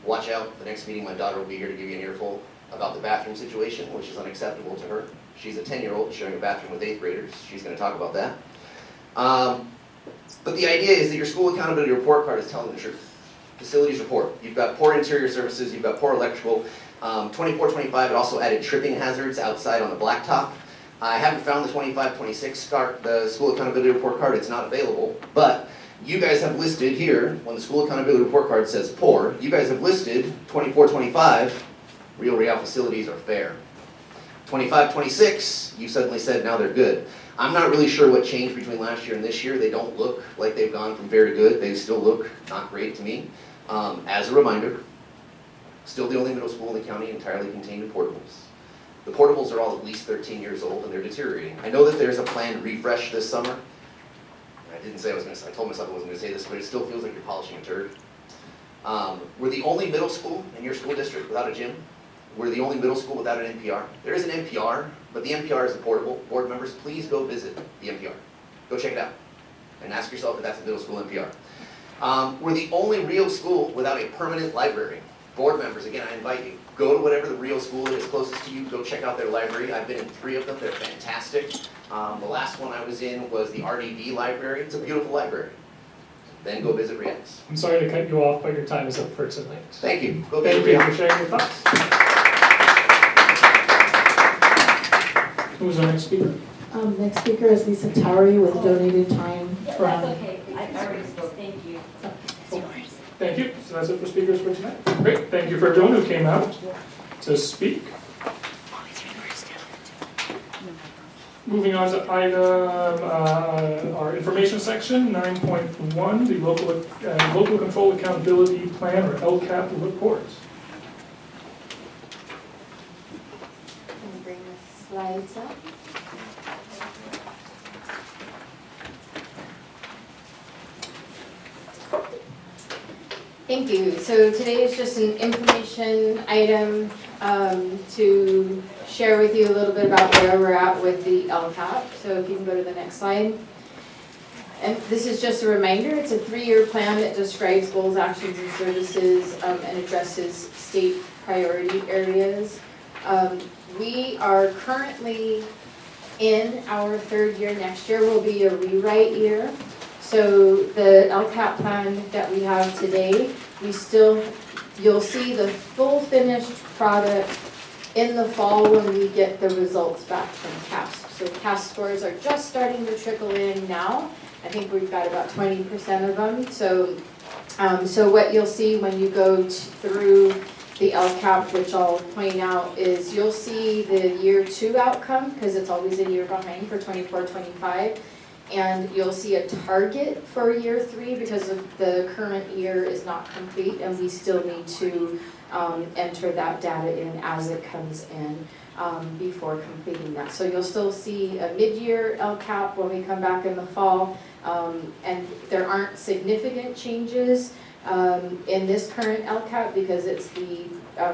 [SPEAKER 14] Watch out, the next meeting my daughter will be here to give you an earful about the bathroom situation, which is unacceptable to her. She's a 10-year-old sharing a bathroom with 8th graders. She's going to talk about that. But the idea is that your school accountability report card is telling the truth. Facilities report. You've got poor interior services, you've got poor electrical. 24-25, it also added tripping hazards outside on the blacktop. I haven't found the 25-26 the school accountability report card. It's not available, but you guys have listed here, when the school accountability report card says poor, you guys have listed 24-25, Rio Real facilities are fair. 25-26, you suddenly said now they're good. I'm not really sure what changed between last year and this year. They don't look like they've gone from fair to good. They still look not great to me. As a reminder, still the only middle school in the county entirely contained in portables. The portables are all at least 13 years old and they're deteriorating. I know that there's a planned refresh this summer. I didn't say I was going to, I told myself I wasn't going to say this, but it still feels like you're polishing a turd. We're the only middle school in your school district without a gym. We're the only middle school without an NPR. There is an NPR, but the NPR is a portable. Board members, please go visit the NPR. Go check it out and ask yourself if that's a middle school NPR. We're the only Rio school without a permanent library. Board members, again, I invite you, go to whatever the Rio school is closest to you, go check out their library. I've been in 3 of them, they're fantastic. The last one I was in was the RDB library. It's a beautiful library. Then go visit Rio's.
[SPEAKER 1] I'm sorry to cut you off, but your time is up for tonight.
[SPEAKER 14] Thank you. Go
[SPEAKER 1] Thank
[SPEAKER 14] visit
[SPEAKER 1] you
[SPEAKER 14] Rio.
[SPEAKER 1] for sharing your thoughts. Who's our next speaker?
[SPEAKER 11] Next speaker is Lisa Towery with donated time from.
[SPEAKER 9] That's okay, I already spoke, thank you.
[SPEAKER 1] Thank you. So that's it for speakers for tonight. Great. Thank you for everyone who came out to speak. Moving on to item, our information section, 9.1, the Local Control Accountability Plan, or LCAP report.
[SPEAKER 5] Can you bring the slides up? Thank you. So today is just an information item to share with you a little bit about where we're at with the LCAP. So if you can go to the next slide. And this is just a reminder, it's a 3-year plan that describes goals, actions, and services and addresses state priority areas. We are currently in our 3rd year. Next year will be a rewrite year. So the LCAP plan that we have today, you'll see the full finished product in the fall when we get the results back from CASP. So CASP scores are just starting to trickle in now. I think we've got about 20% of them. So what you'll see when you go through the LCAP, which I'll point out, is you'll see the year 2 outcome, because it's always a year behind for 24-25. And you'll see a target for year 3 because of the current year is not complete and we still need to enter that data in as it comes in before completing that. So you'll still see a mid-year LCAP when we come back in the fall, and there aren't significant changes in this current LCAP because it's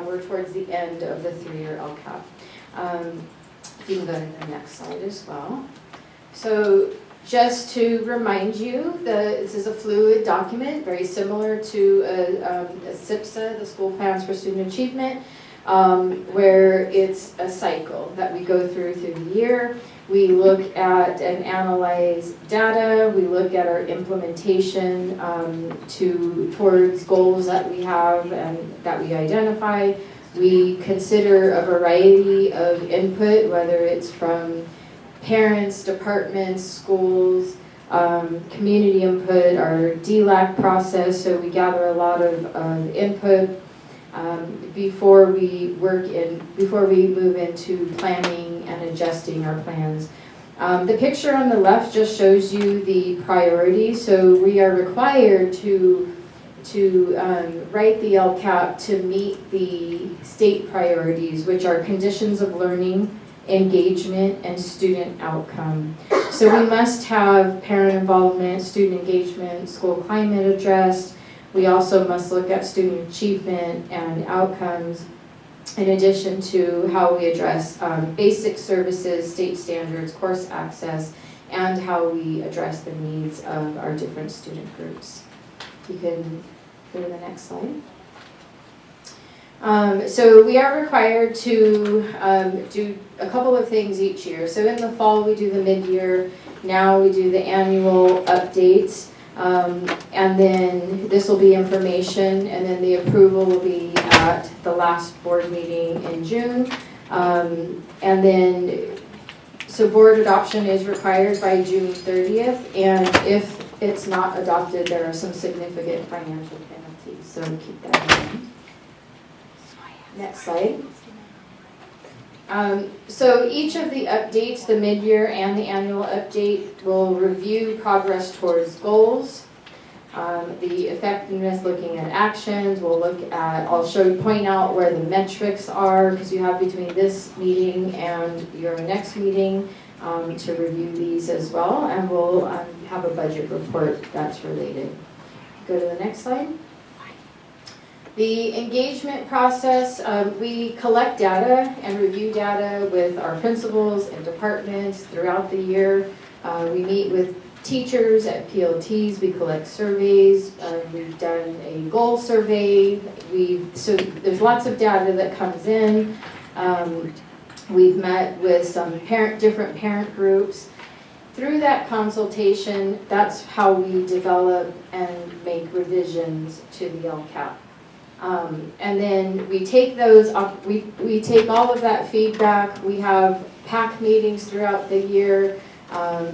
[SPEAKER 5] we're towards the end of the 3-year LCAP. If you can go to the next slide as well. So just to remind you, this is a fluid document, very similar to a SIPSA, the School Plans for Student Achievement. where it's a cycle that we go through the year. We look at and analyze data, we look at our implementation towards goals that we have and that we identify. We consider a variety of input, whether it's from parents, departments, schools, community input, our DLAC process, so we gather a lot of input before we move into planning and adjusting our plans. The picture on the left just shows you the priorities, so we are required to write the LCAP to meet the state priorities, which are conditions of learning, engagement, and student outcome. So we must have parent involvement, student engagement, school climate addressed. We also must look at student achievement and outcomes, in addition to how we address basic services, state standards, course access, and how we address the needs of our different student groups. You can go to the next slide. So we are required to do a couple of things each year. So in the fall we do the mid-year, now we do the annual updates, and then this will be information, and then the approval will be at the last board meeting in June. And then, so board adoption is required by June 30th, and if it's not adopted, there are some significant financial penalties, so keep that in mind. Next slide. So each of the updates, the mid-year and the annual update, will review progress towards goals, the effectiveness, looking at actions. We'll look at, point out where the metrics are, because you have between this meeting and your next meeting to review these as well, and we'll have a budget report that's related. Go to the next slide. The engagement process, we collect data and review data with our principals and departments throughout the year. We meet with teachers at PLTs, we collect surveys, we've done a goal survey, so there's lots of data that comes in. We've met with some different parent groups. Through that consultation, that's how we develop and make revisions to the LCAP. And then we take those, we take all of that feedback. We have PAC meetings throughout the year,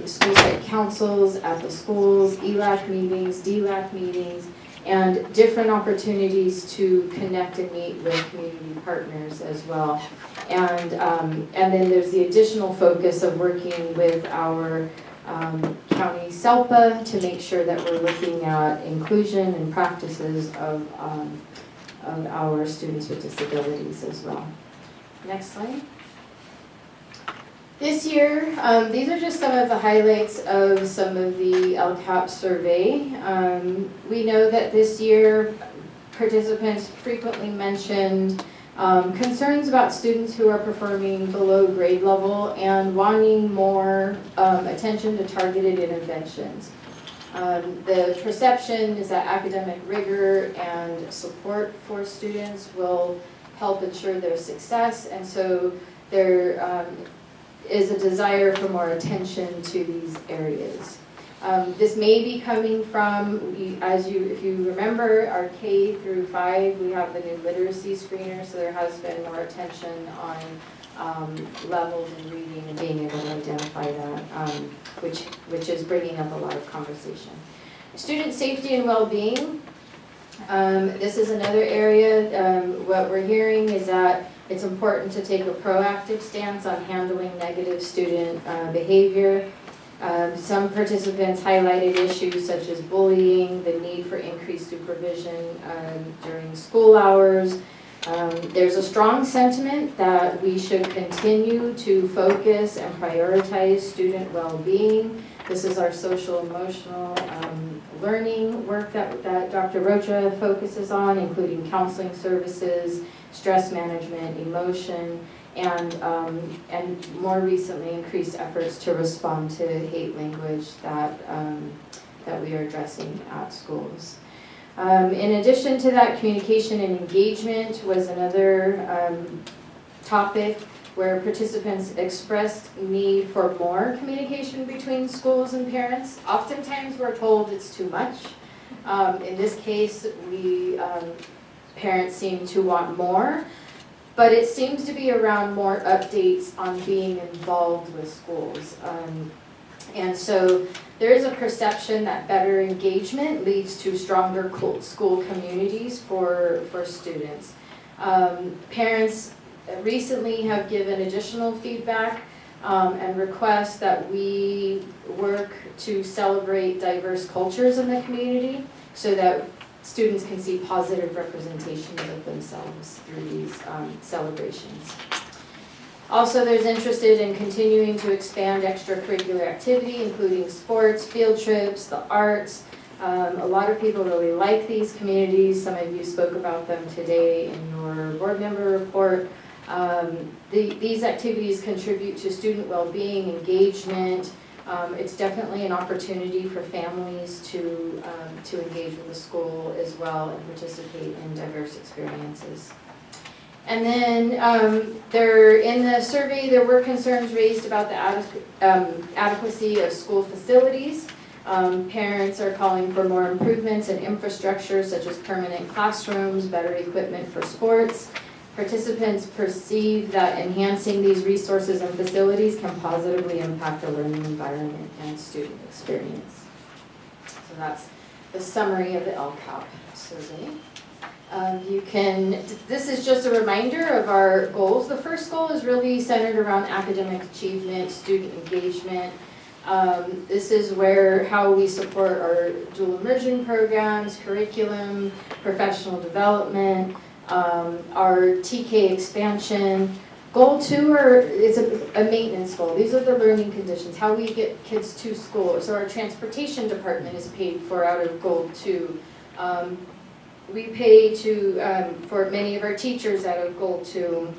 [SPEAKER 5] school site councils at the schools, ELAC meetings, DLAC meetings, and different opportunities to connect and meet with community partners as well. And then there's the additional focus of working with our county SELPA to make sure that we're looking at inclusion and practices of our students with disabilities as well. Next slide. This year, these are just some of the highlights of some of the LCAP survey. We know that this year, participants frequently mentioned concerns about students who are performing below grade level and wanting more attention to targeted interventions. The perception is that academic rigor and support for students will help ensure their success, and so there is a desire for more attention to these areas. This may be coming from, if you remember, our K through 5, we have the new literacy screener, so there has been more attention on levels in reading and being able to identify that, which is bringing up a lot of conversation. Student safety and well-being. This is another area. What we're hearing is that it's important to take a proactive stance on handling negative student behavior. Some participants highlighted issues such as bullying, the need for increased supervision during school hours. There's a strong sentiment that we should continue to focus and prioritize student well-being. This is our social emotional learning work that Dr. Rocha focuses on, including counseling services, stress management, emotion, and more recently increased efforts to respond to hate language that we are addressing at schools. In addition to that, communication and engagement was another topic where participants expressed need for more communication between schools and parents. Oftentimes we're told it's too much. In this case, parents seem to want more, but it seems to be around more updates on being involved with schools. And so there is a perception that better engagement leads to stronger school communities for students. Parents recently have given additional feedback and requests that we work to celebrate diverse cultures in the community so that students can see positive representations of themselves through these celebrations. Also, there's interest in continuing to expand extracurricular activity, including sports, field trips, the arts. A lot of people really like these communities. Some of you spoke about them today in your board member report. These activities contribute to student well-being, engagement. It's definitely an opportunity for families to engage with the school as well and participate in diverse experiences. And then in the survey, there were concerns raised about the adequacy of school facilities. Parents are calling for more improvements in infrastructure such as permanent classrooms, better equipment for sports. Participants perceive that enhancing these resources and facilities can positively impact the learning environment and student experience. So that's the summary of the LCAP survey. This is just a reminder of our goals. The first goal is really centered around academic achievement, student engagement. This is how we support our dual immersion programs, curriculum, professional development, our TK expansion. Goal 2 is a maintenance goal. These are the learning conditions, how we get kids to school. So our transportation department is paid for out of Goal 2. We pay for many of our teachers out of Goal 2.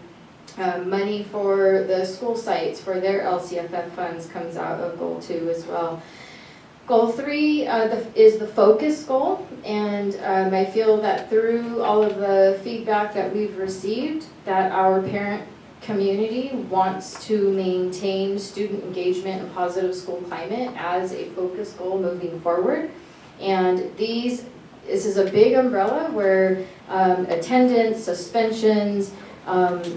[SPEAKER 5] Money for the school sites, for their LCFF funds comes out of Goal 2 as well. Goal 3 is the focus goal, and I feel that through all of the feedback that we've received, that our parent community wants to maintain student engagement and positive school climate as a focus goal moving forward. And this is a big umbrella where attendance, suspensions,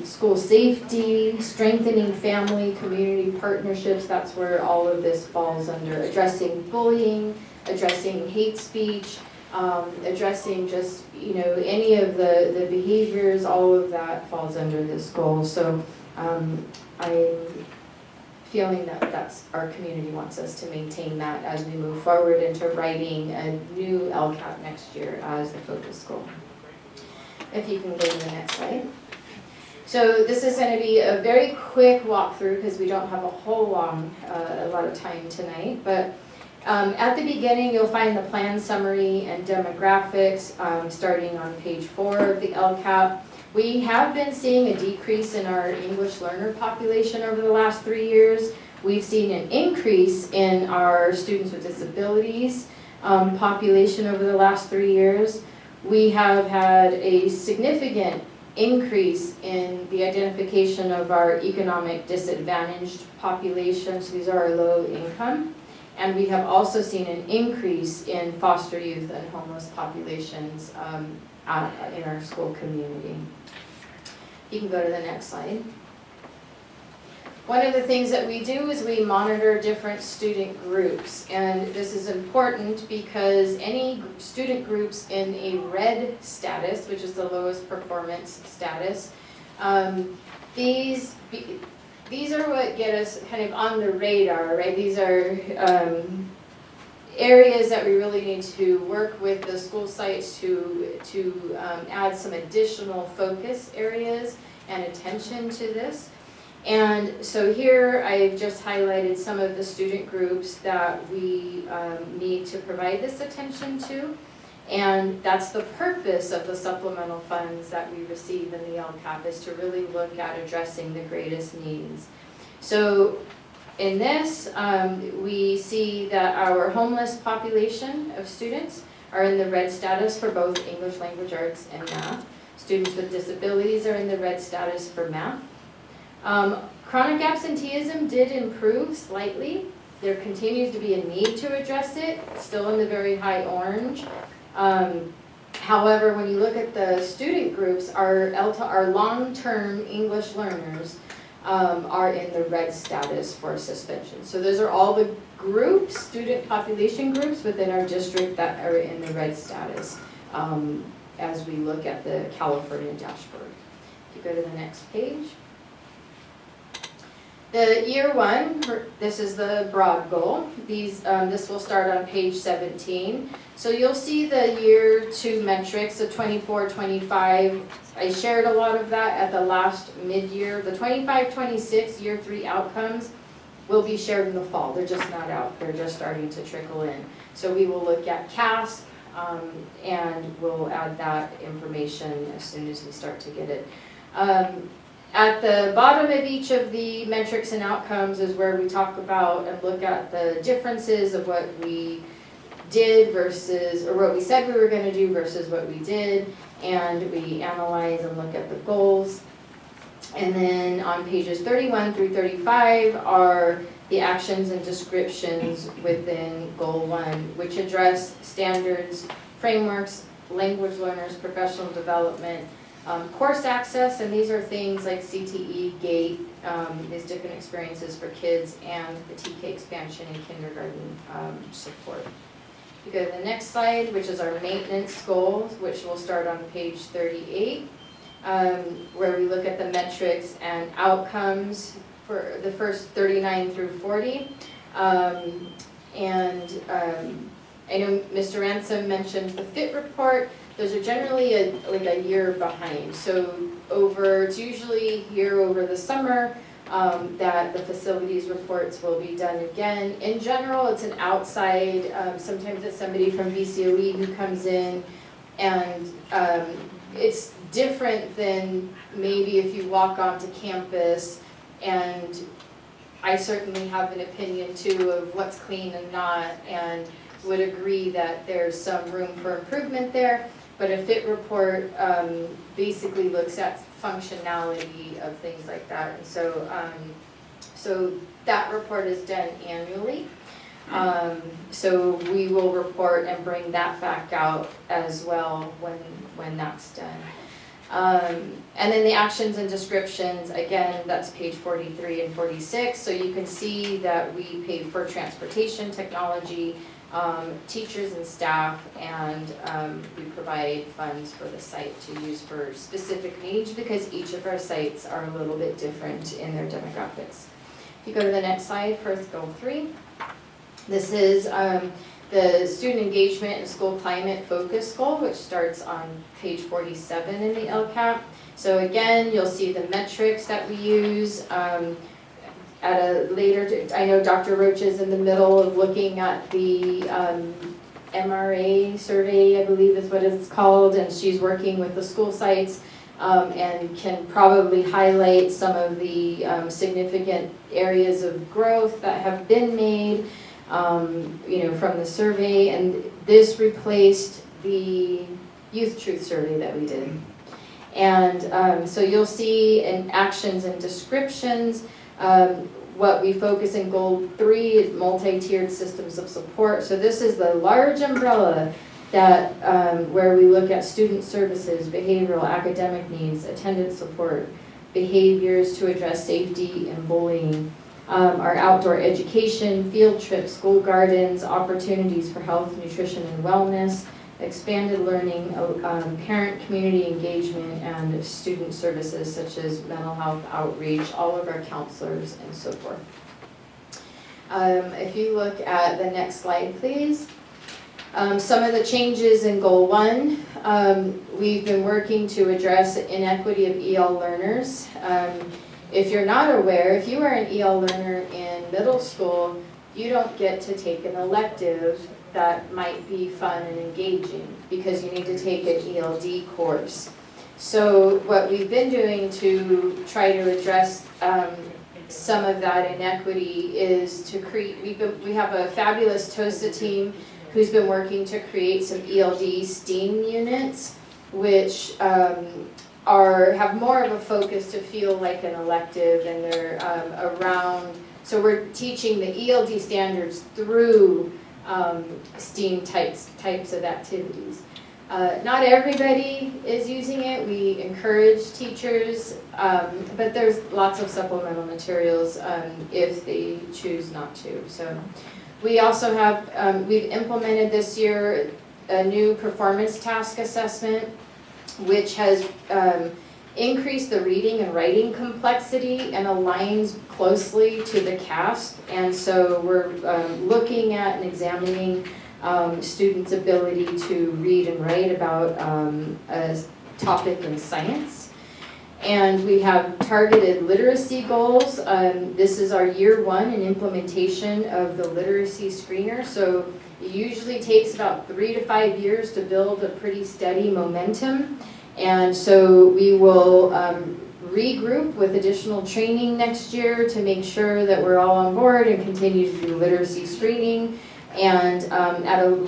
[SPEAKER 5] school safety, strengthening family, community partnerships, that's where all of this falls under. Addressing bullying, addressing hate speech, addressing just, any of the behaviors, all of that falls under this goal. So I'm feeling that our community wants us to maintain that as we move forward into writing a new LCAP next year as the focus goal. If you can go to the next slide. So this is going to be a very quick walkthrough because we don't have a lot of time tonight. But at the beginning, you'll find the plan summary and demographics starting on page 4 of the LCAP. We have been seeing a decrease in our English learner population over the last 3 years. We've seen an increase in our students with disabilities population over the last 3 years. We have had a significant increase in the identification of our economic disadvantaged populations. These are our low income. And we have also seen an increase in foster youth and homeless populations in our school community. You can go to the next slide. One of the things that we do is we monitor different student groups, and this is important because any student groups in a red status, which is the lowest performance status, these are what get us kind of on the radar, right? These are areas that we really need to work with the school sites to add some additional focus areas and attention to this. And so here I've just highlighted some of the student groups that we need to provide this attention to. And that's the purpose of the supplemental funds that we receive in the LCAP, is to really look at addressing the greatest needs. So in this, we see that our homeless population of students are in the red status for both English language arts and math. Students with disabilities are in the red status for math. Chronic absenteeism did improve slightly. There continues to be a need to address it, still in the very high orange. However, when you look at the student groups, our long-term English learners are in the red status for suspension. So those are all the groups, student population groups within our district that are in the red status as we look at the California dashboard. If you go to the next page. The year one, this is the broad goal. This will start on page 17. So you'll see the year two metrics, the 24, 25. I shared a lot of that at the last mid-year. The 25, 26 year three outcomes will be shared in the fall. They're just not out. They're just starting to trickle in. So we will look at CASP and we'll add that information as soon as we start to get it. At the bottom of each of the metrics and outcomes is where we talk about and look at the differences of what we did versus, or what we said we were going to do versus what we did, and we analyze and look at the goals. And then on pages 31 through 35 are the actions and descriptions within Goal 1, which address standards, frameworks, language learners, professional development, course access, and these are things like CTE, GATE, these different experiences for kids, and the TK expansion and kindergarten support. You go to the next slide, which is our maintenance goals, which will start on page 38, where we look at the metrics and outcomes for the first 39 through 40. I know Mr. Ransom mentioned the FIT report. Those are generally like a year behind. So it's usually here over the summer that the facilities reports will be done again. In general, it's an outside, sometimes it's somebody from VCOE who comes in, and it's different than maybe if you walk onto campus, and I certainly have an opinion too of what's clean and not, and would agree that there's some room for improvement there. But a FIT report basically looks at functionality of things like that. And so, so that report is done annually. So we will report and bring that back out as well when that's done. And then the actions and descriptions, again, that's page 43 and 46. So you can see that we pay for transportation technology, teachers and staff, and we provide funds for the site to use for specific needs because each of our sites are a little bit different in their demographics. If you go to the next slide, first goal 3. This is the student engagement and school climate focus goal, which starts on page 47 in the LCAP. So again, you'll see the metrics that we use. At a later, I know Dr. Roach is in the middle of looking at the MRA survey, I believe is what it's called, and she's working with the school sites and can probably highlight some of the significant areas of growth that have been made, from the survey. And this replaced the Youth Truth survey that we did. And so you'll see in actions and descriptions, what we focus in goal 3 is multi-tiered systems of support. So this is the large umbrella that where we look at student services, behavioral, academic needs, attendance support, behaviors to address safety and bullying, our outdoor education, field trips, school gardens, opportunities for health, nutrition, and wellness, expanded learning, parent community engagement, and student services such as mental health outreach, all of our counselors, and so forth. If you look at the next slide, please. Some of the changes in Goal 1, we've been working to address inequity of EL learners. If you're not aware, if you are an EL learner in middle school, you don't get to take an elective that might be fun and engaging because you need to take an ELD course. So what we've been doing to try to address some of that inequity is to create, we have a fabulous TOSA team who's been working to create some ELD STEAM units, which have more of a focus to feel like an elective, and they're around. So we're teaching the ELD standards through STEAM types of activities. Not everybody is using it. We encourage teachers, but there's lots of supplemental materials if they choose not to. So we also have, we've implemented this year a new performance task assessment, which has increased the reading and writing complexity and aligns closely to the CASP. And so we're looking at and examining students' ability to read and write about a topic in science. And we have targeted literacy goals. This is our year 1 in implementation of the literacy screener. So it usually takes about 3 to 5 years to build a pretty steady momentum. And so we will regroup with additional training next year to make sure that we're all on board and continue to do literacy screening. And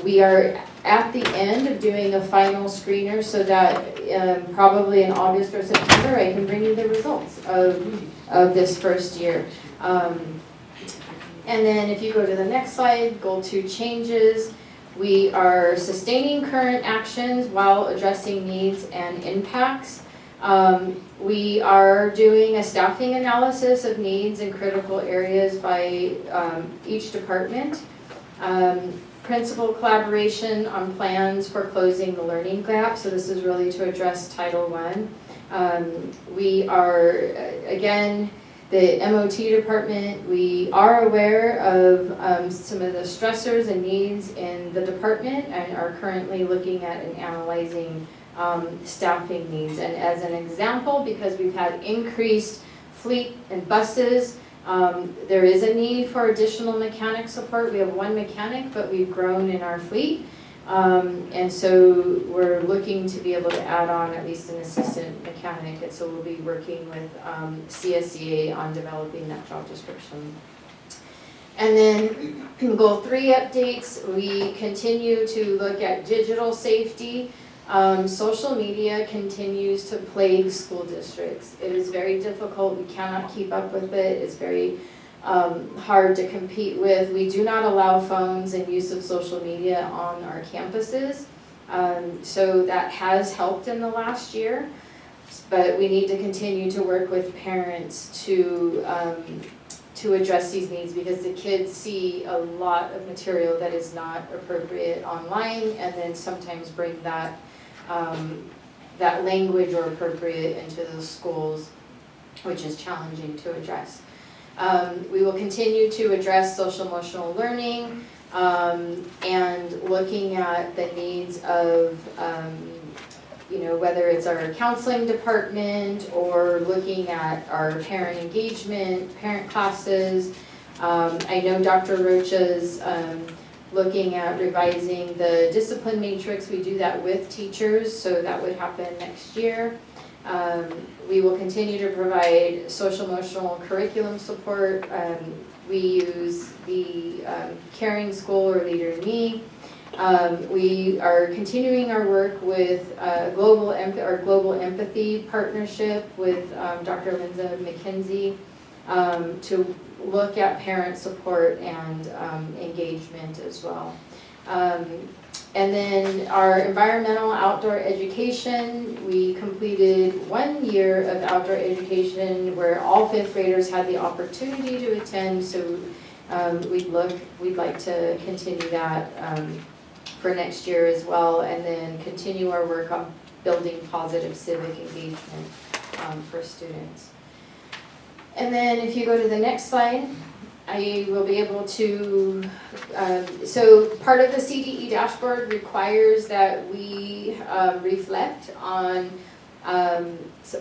[SPEAKER 5] we are at the end of doing a final screener, so that probably in August or September I can bring you the results of this first year. And then if you go to the next slide, goal 2 changes. We are sustaining current actions while addressing needs and impacts. We are doing a staffing analysis of needs in critical areas by each department. Principal collaboration on plans for closing the learning gap. So this is really to address Title I. We are, again, the MOT department, we are aware of some of the stressors and needs in the department and are currently looking at and analyzing staffing needs. And as an example, because we've had increased fleet and buses, there is a need for additional mechanic support. We have 1 mechanic, but we've grown in our fleet. And so we're looking to be able to add on at least an assistant mechanic. And so we'll be working with CSEA on developing that job description. And then goal 3 updates, we continue to look at digital safety. Social media continues to plague school districts. It is very difficult. We cannot keep up with it. It's very hard to compete with. We do not allow phones and use of social media on our campuses. So that has helped in the last year. But we need to continue to work with parents to address these needs, because the kids see a lot of material that is not appropriate online, and then sometimes bring that language or appropriate into the schools, which is challenging to address. We will continue to address social emotional learning and looking at the needs of whether it's our counseling department or looking at our parent engagement, parent classes. I know Dr. Rocha's looking at revising the discipline matrix. We do that with teachers, so that would happen next year. We will continue to provide social emotional curriculum support. We use the Caring School or Leader in Me. We are continuing our work with our Global Empathy partnership with Dr. Linda McKenzie to look at parent support and engagement as well. And then our environmental outdoor education, we completed 1 year of outdoor education where all 5th graders had the opportunity to attend, so we'd like to continue that for next year as well, and then continue our work on building positive civic engagement for students. And then if you go to the next slide, I will be able to, so part of the CDE dashboard requires that we reflect on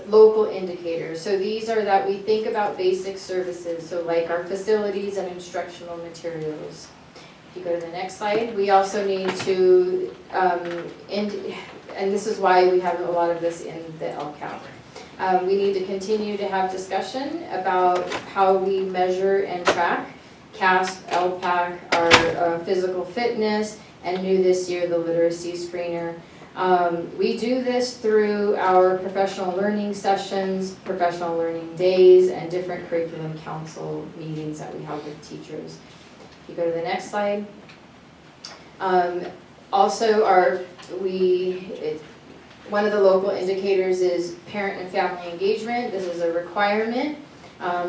[SPEAKER 5] local indicators. So these are that we think about basic services, so like our facilities and instructional materials. If you go to the next slide, we also need to, and this is why we have a lot of this in the LCAP. We need to continue to have discussion about how we measure and track CASP, LPAC, our physical fitness, and new this year, the literacy screener. We do this through our professional learning sessions, professional learning days, and different curriculum council meetings that we have with teachers. If you go to the next slide. Also, one of the local indicators is parent and family engagement. This is a requirement.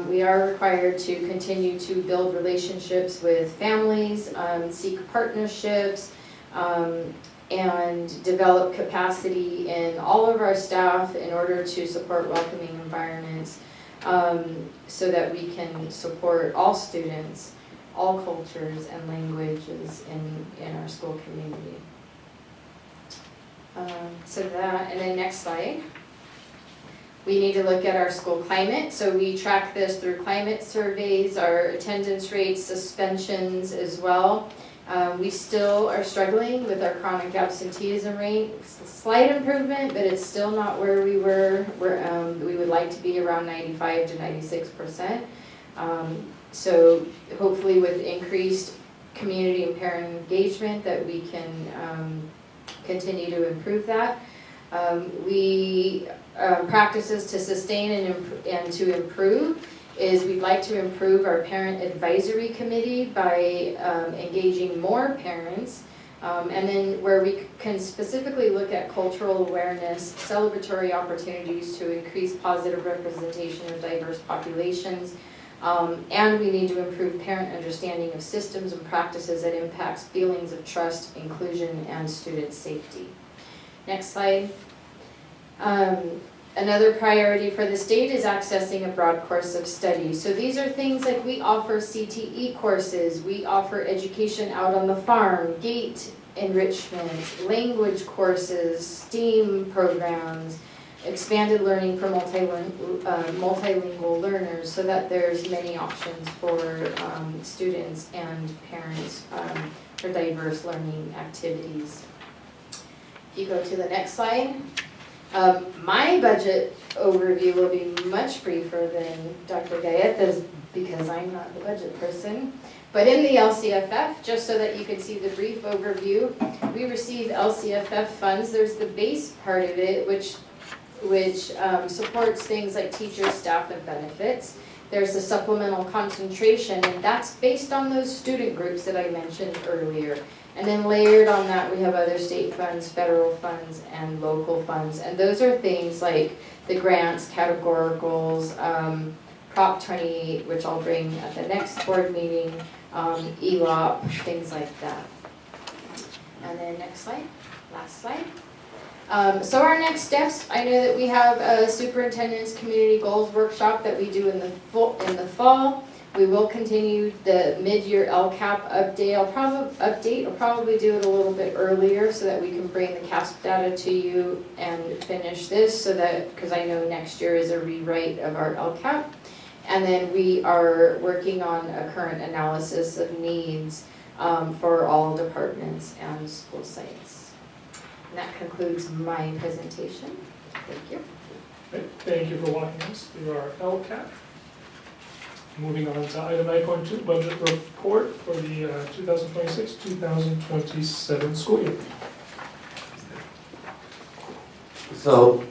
[SPEAKER 5] We are required to continue to build relationships with families, seek partnerships, and develop capacity in all of our staff in order to support welcoming environments, so that we can support all students, all cultures and languages in our school community. And then next slide. We need to look at our school climate. So we track this through climate surveys, our attendance rates, suspensions as well. We still are struggling with our chronic absenteeism rate. Slight improvement, but it's still not where we were. We would like to be around 95 to 96%. So hopefully with increased community and parent engagement that we can continue to improve that. Practices to sustain and to improve is we'd like to improve our parent advisory committee by engaging more parents, and then where we can specifically look at cultural awareness, celebratory opportunities to increase positive representation of diverse populations, and we need to improve parent understanding of systems and practices that impacts feelings of trust, inclusion, and student safety. Next slide. Another priority for the state is accessing a broad course of study. So these are things like we offer CTE courses, we offer education out on the farm, GATE enrichment, language courses, STEAM programs, expanded learning for multilingual learners, so that there's many options for students and parents for diverse learning activities. If you go to the next slide. My budget overview will be much briefer than Dr. Gaetta's because I'm not the budget person. But in the LCFF, just so that you can see the brief overview, we receive LCFF funds. There's the base part of it, which supports things like teachers, staff, and benefits. There's the supplemental concentration, and that's based on those student groups that I mentioned earlier. And then layered on that, we have other state funds, federal funds, and local funds. And those are things like the grants, categoricals, Prop 28, which I'll bring at the next board meeting, ELOP, things like that. And then next slide, last slide. So our next steps, I know that we have a superintendent's community goals workshop that we do in the fall. We will continue the mid-year LCAP update. I'll probably do it a little bit earlier so that we can bring the CASP data to you and finish this, so that, because I know next year is a rewrite of our LCAP. And then we are working on a current analysis of needs for all departments and school sites. And that concludes my presentation. Thank you.
[SPEAKER 1] Thank you for walking us through our LCAP. Moving on to item 9.2, budget report for the 2026-2027 school year.
[SPEAKER 15] So,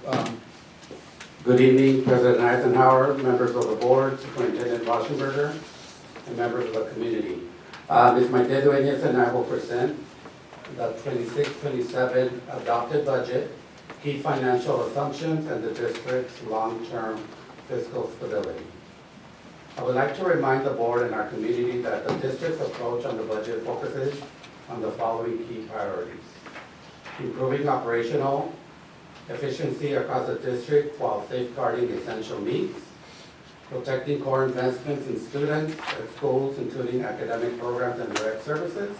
[SPEAKER 15] good evening, President Eisenhower, members of the board, Superintendent Rauschenberger, and members of the community. Ms. Maite Dueñas and I will present the 26-27 adopted budget, key financial assumptions, and the district's long-term fiscal stability. I would like to remind the board and our community that the district's approach on the budget focuses on the following key priorities: improving operational efficiency across the district while safeguarding essential needs, protecting core investments in students at schools, including academic programs and direct services,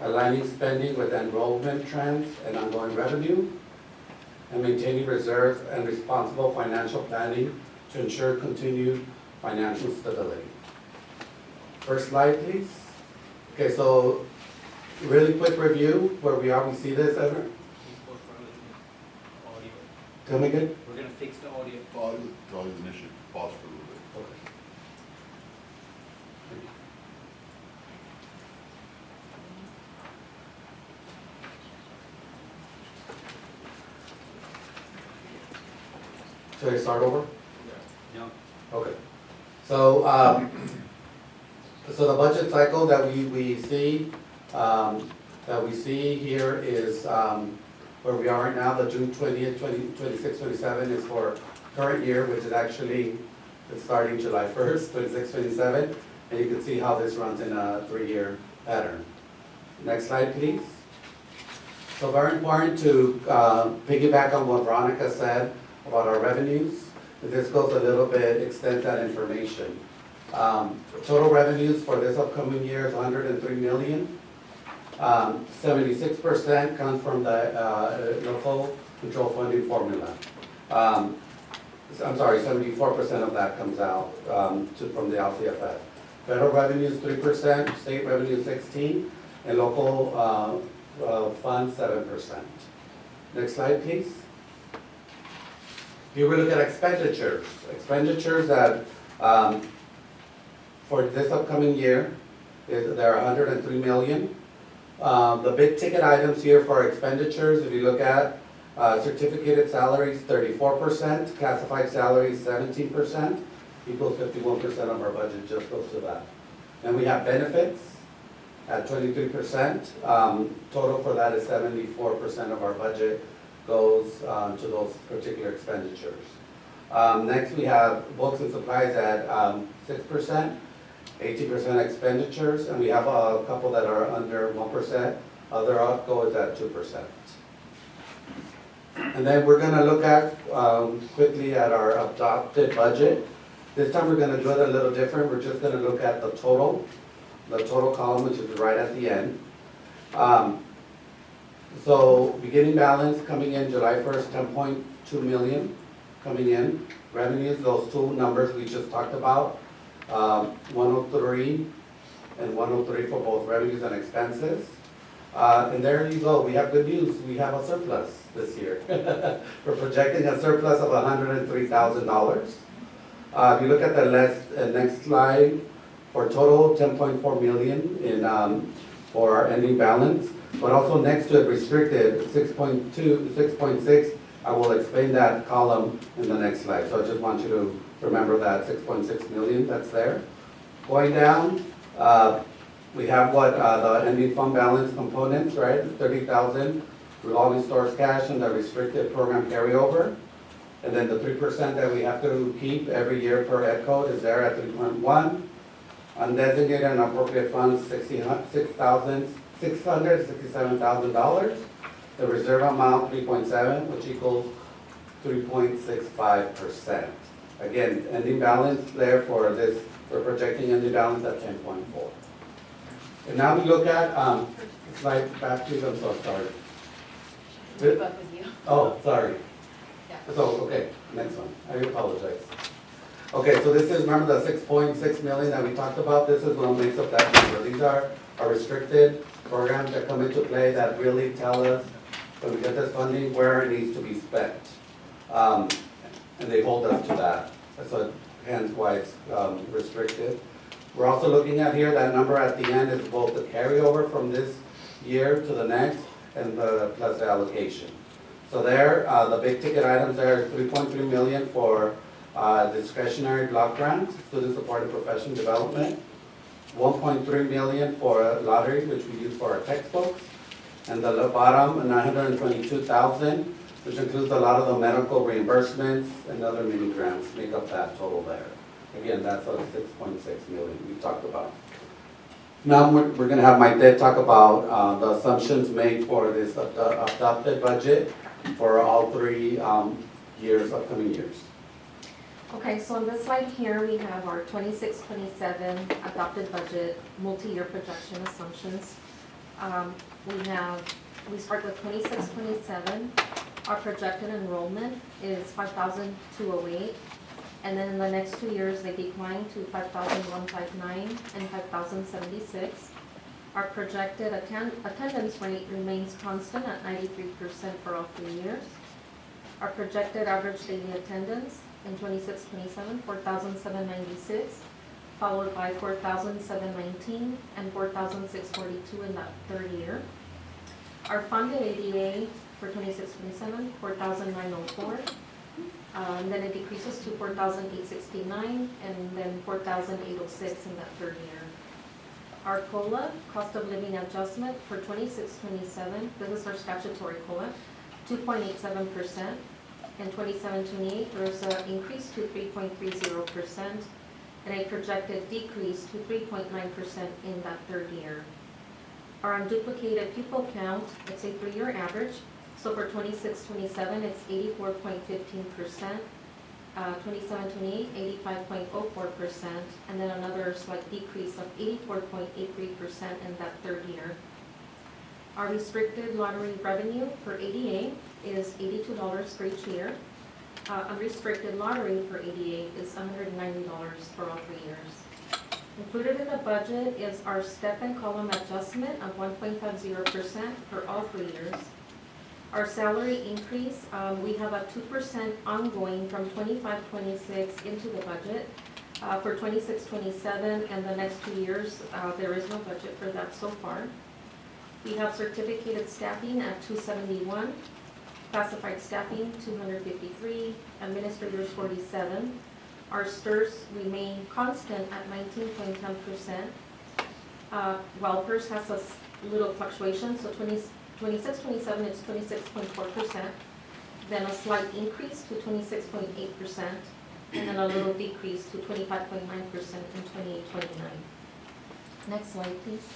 [SPEAKER 15] aligning spending with enrollment trends and ongoing revenue, and maintaining reserves and responsible financial planning to ensure continued financial stability. First slide, please. Okay, so really quick review where we are. We see this ever? Tell me again?
[SPEAKER 16] We're going to fix the audio.
[SPEAKER 3] Pause the mission. Pause for a little bit.
[SPEAKER 15] Okay. Should I start over? Yeah. Okay. So, so the budget cycle that we see here is where we are right now. The June 20th, 26, 27 is for current year, which is actually it's starting July 1st, 26, 27. And you can see how this runs in a 3-year pattern. Next slide, please. So very important to piggyback on what Veronica said about our revenues. This goes a little bit, extends that information. Total revenues for this upcoming year is $103 million. 76% comes from the local control funding formula. I'm sorry, 74% of that comes out from the LCFF. Federal revenue is 3%, state revenue is 16%, and local funds 7%. Next slide, please. Here we look at expenditures. Expenditures that for this upcoming year, there are $103 million. The big ticket items here for expenditures, if you look at certificated salaries, 34%, classified salaries, 17%, equals 51% of our budget just goes to that. And we have benefits at 23%. Total for that is 74% of our budget goes to those particular expenditures. Next we have books and supplies at 6%, 18% expenditures, and we have a couple that are under 1%. Other outgo is at 2%. And then we're going to look at quickly at our adopted budget. This time we're going to do it a little different. We're just going to look at the total column, which is right at the end. So beginning balance coming in July 1st, 10.2 million coming in. Revenues, those two numbers we just talked about, 103 and 103 for both revenues and expenses. And there you go, we have good news. We have a surplus this year. We're projecting a surplus of $103,000. If you look at the next slide, for total 10.4 million in for our ending balance, but also next to it restricted 6.2, 6.6. I will explain that column in the next slide. So I just want you to remember that 6.6 million that's there. Going down, we have what the ending fund balance components, right? 30,000 revolving stores cash and the restricted program carryover. And then the 3% that we have to keep every year per ed code is there at 3.1. Undesignated and appropriate funds, $667,000. The reserve amount, 3.7, which equals 3.65%. Again, ending balance there for this, we're projecting ending balance at 10.4. And now we look at, slide back please, I'm so sorry. Oh, sorry. So, okay, next one. I apologize. Okay, so this is, remember the 6.6 million that we talked about? This is what makes up that number. These are our restricted programs that come into play that really tell us when we get this funding where it needs to be spent. And they hold us to that. So hence why it's restricted. We're also looking at here, that number at the end is both the carryover from this year to the next and the plus the allocation. So there, the big ticket items there, 3.3 million for discretionary block grants, student supported professional development, 1.3 million for lottery, which we use for our textbooks, and the bottom, 922,000, which includes a lot of the medical reimbursements and other mini grants make up that total there. Again, that's a 6.6 million we talked about. Now we're going to have Mike Ted talk about the assumptions made for this adopted budget for all three upcoming years.
[SPEAKER 16] Okay, so on this slide here, we have our 26-27 adopted budget, multi-year projection assumptions. We start with 26-27. Our projected enrollment is 5,208. And then in the next 2 years, they decline to 5,159 and 5,076. Our projected attendance rate remains constant at 93% for all 3 years. Our projected average daily attendance in 26-27, 4,796, followed by 4,719 and 4,642 in that third year. Our funded ADA for 26-27, 4,904, Then it decreases to 4,869, and then 4,806 in that third year. Our COLA, cost of living adjustment for 26-27, this is our statutory COLA, 2.87%. In 27-28, there's an increase to 3.30%, and a projected decrease to 3.9% in that third year. Our unduplicated pupil count, it's a 3-year average. So for 26-27, it's 84.15%, 27-28, 85.04%, and then another slight decrease of 84.83% in that third year. Our restricted lottery revenue for ADA is $82 for each year. Unrestricted lottery for ADA is $190 for all 3 years. Included in the budget is our step and column adjustment of 1.50% for all 3 years. Our salary increase, we have a 2% ongoing from 25-26 into the budget. For 26-27 and the next 2 years, there is no budget for that so far. We have certificated staffing at 271, classified staffing 253, administrators 47. Our STRS remain constant at 19.10%. While PERS has a little fluctuation, so 26-27 it's 26.4%, then a slight increase to 26.8%, and then a little decrease to 25.9% in 28-29. Next slide, please.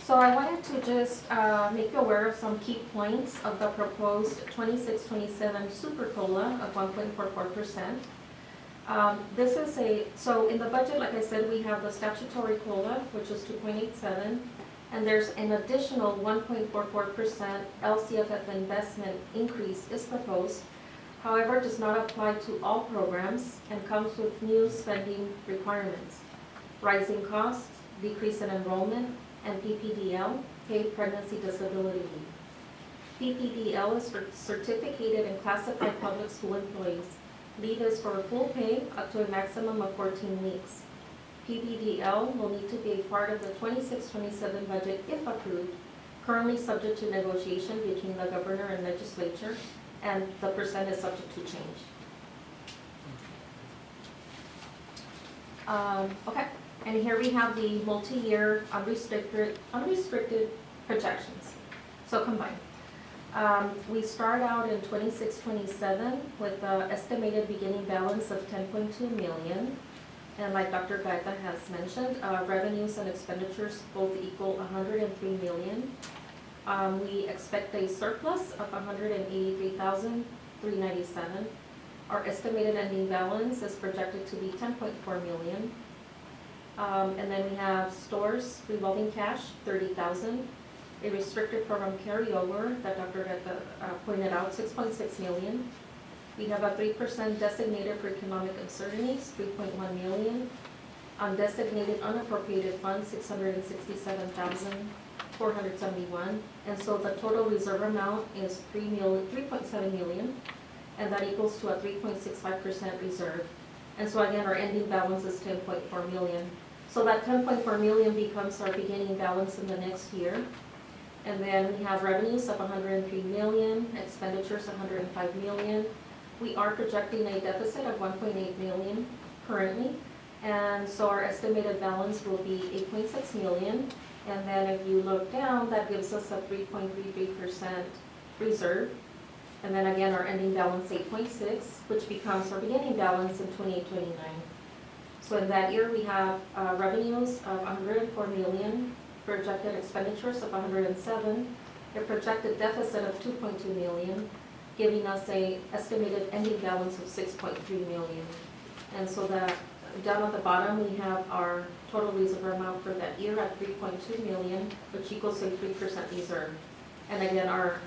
[SPEAKER 16] So I wanted to just make you aware of some key points of the proposed 26-27 Super COLA of 1.44%. This is so in the budget, like I said, we have the statutory COLA, which is 2.87, and there's an additional 1.44% LCFF investment increase is proposed. However, it does not apply to all programs and comes with new spending requirements. Rising costs, decrease in enrollment, and PPDL, paid pregnancy disability leave. PPDL is for certificated and classified public school employees. Leave is for full pay up to a maximum of 14 weeks. PPDL will need to be a part of the 26-27 budget if approved, currently subject to negotiation between the governor and legislature, and the percent is subject to change. Okay. And here we have the multi-year unrestricted projections. So combined. We start out in 26-27 with an estimated beginning balance of 10.2 million. And like Dr. Gaeta has mentioned, revenues and expenditures both equal 103 million. We expect a surplus of 183,397. Our estimated ending balance is projected to be 10.4 million. And then we have stores revolving cash, 30,000. A restricted program carryover that Dr. Gaeta pointed out, 6.6 million. We have a 3% designated for economic uncertainties, 3.1 million. Undesignated unappropriated funds, 667,471. And so the total reserve amount is 3.7 million, and that equals to a 3.65% reserve. And so again, our ending balance is 10.4 million. So that 10.4 million becomes our beginning balance in the next year. And then we have revenues of 103 million, expenditures 105 million. We are projecting a deficit of 1.8 million currently. And so our estimated balance will be 8.6 million. And then if you look down, that gives us a 3.33% reserve. And then again, our ending balance 8.6, which becomes our beginning balance in 28-29. So in that year, we have revenues of 104 million, projected expenditures of 107, a projected deficit of 2.2 million, giving us a estimated ending balance of 6.3 million. And so that down at the bottom, we have our total reserve amount for that year at 3.2 million, which equals a 3% reserve. And again, our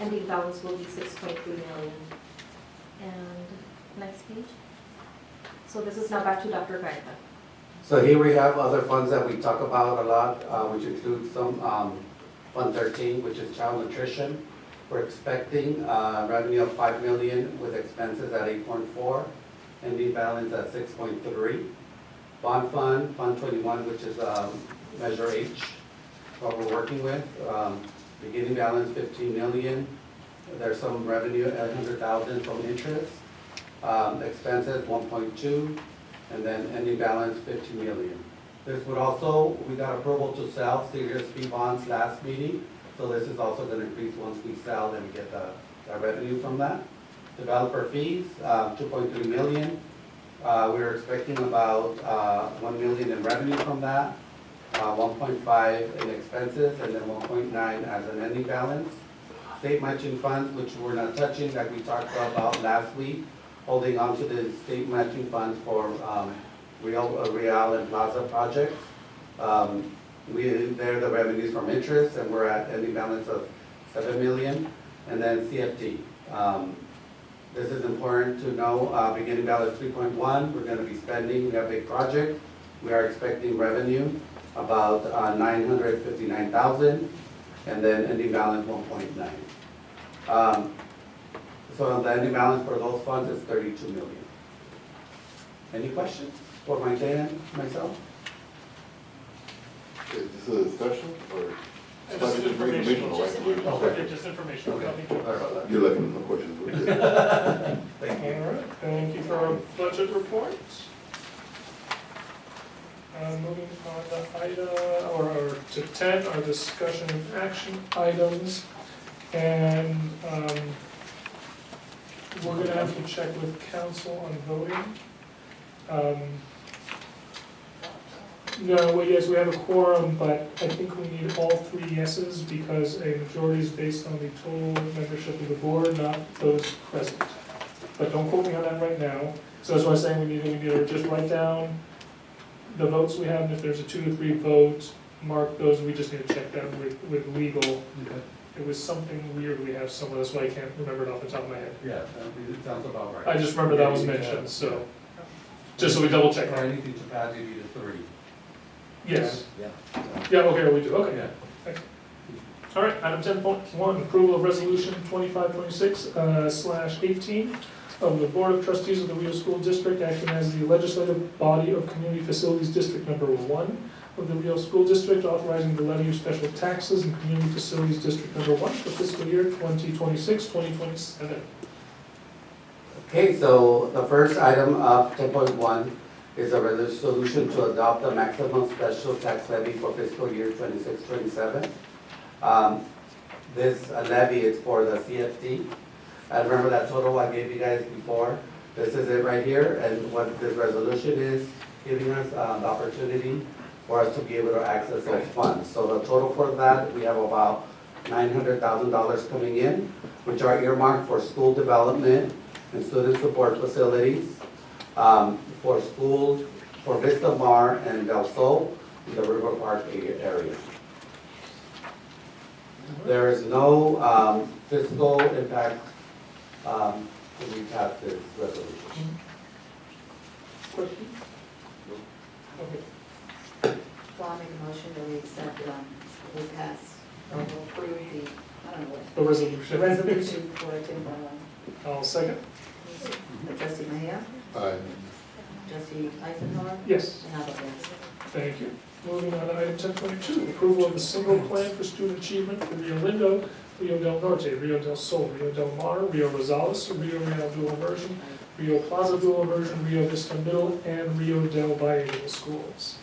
[SPEAKER 16] ending balance will be 6.3 million. And next page. So this is now back to Dr. Gaeta.
[SPEAKER 15] So here we have other funds that we talk about a lot, which includes some Fund 13, which is child nutrition. We're expecting revenue of 5 million with expenses at 8.4, ending balance at 6.3. Bond Fund, Fund 21, which is Measure H, what we're working with. Beginning balance 15 million, There's some revenue, 800,000 from interest, expenses 1.2, and then ending balance 50 million. This would also, we got approval to sell Series B bonds last meeting, so this is also going to increase once we sell and get the revenue from that. Developer fees, 2.3 million. We're expecting about 1 million in revenue from that, 1.5 in expenses, and then 1.9 as an ending balance. State matching funds, which we're not touching, like we talked about last week, holding on to the state matching funds for Rio Real and Plaza projects. They're the revenues from interest, and we're at ending balance of 7 million. And then CFT. This is important to know, beginning balance 3.1, we're going to be spending, we have a big project. We are expecting revenue about 959,000, and then ending balance 1.9. So the ending balance for those funds is 32 million. Any questions for my Dan, myself?
[SPEAKER 3] Is this a discussion or?
[SPEAKER 1] Just informational.
[SPEAKER 3] Okay.
[SPEAKER 1] Just information.
[SPEAKER 3] Okay. You're looking for questions.
[SPEAKER 1] Thank you. All right, thank you for our budget report. Moving on to item, or to 10, our discussion and action items. And we're gonna have to check with council on voting. No, well, yes, we have a quorum, but I think we need all 3 yeses because a majority is based on the total membership of the board, not those present. But don't quote me on that right now. So that's why I'm saying we need to just write down the votes we have, and if there's a 2 to 3 vote, mark those. We just need to check that with legal.
[SPEAKER 15] Okay.
[SPEAKER 1] It was something weird we have somewhere, that's why I can't remember it off the top of my head.
[SPEAKER 15] Yeah, it sounds about right.
[SPEAKER 1] I just remember that was mentioned, so, just so we double check.
[SPEAKER 15] For anything to pass, you need a 3.
[SPEAKER 1] Yes.
[SPEAKER 15] Yeah.
[SPEAKER 1] Yeah, okay, we do, okay.
[SPEAKER 15] Yeah.
[SPEAKER 1] Thanks. All right, item 10.1, approval of resolution 2526/18 of the Board of Trustees of the Rio School District acting as the legislative body of Community Facilities District Number 1 of the Rio School District, authorizing the levy of special taxes in Community Facilities District Number 1 for fiscal year 2026-2027.
[SPEAKER 15] Okay, so the first item of 10.1 is a resolution to adopt the maximum special tax levy for fiscal year 26-27. This levy is for the CFT. I remember that total I gave you guys before. This is it right here, and what this resolution is giving us the opportunity for us to be able to access those funds. So the total for that, we have about $900,000 coming in, which are earmarked for school development and student support facilities, for schools, for Vista Mar and Del Sol, in the River Park area. There is no fiscal impact when we pass this resolution.
[SPEAKER 1] Question?
[SPEAKER 2] Okay. So I'll make a motion that we accept, we pass, or we'll approve the, I don't know what.
[SPEAKER 1] The resolution.
[SPEAKER 2] The resolution for 10.1.
[SPEAKER 1] I'll second.
[SPEAKER 2] Trustee Mejia?
[SPEAKER 3] Aye.
[SPEAKER 2] Trustee Eisenhower?
[SPEAKER 1] Yes.
[SPEAKER 2] And I vote yes.
[SPEAKER 1] Thank you. Moving on to item 10.2, approval of the single plan for student achievement for Rio Lindo, Rio del Norte, Rio del Sol, Rio del Mar, Rio Rosales, Rio Real dual immersion, Rio Plaza dual immersion, Rio Vista Middle, and Rio del Valle Middle Schools.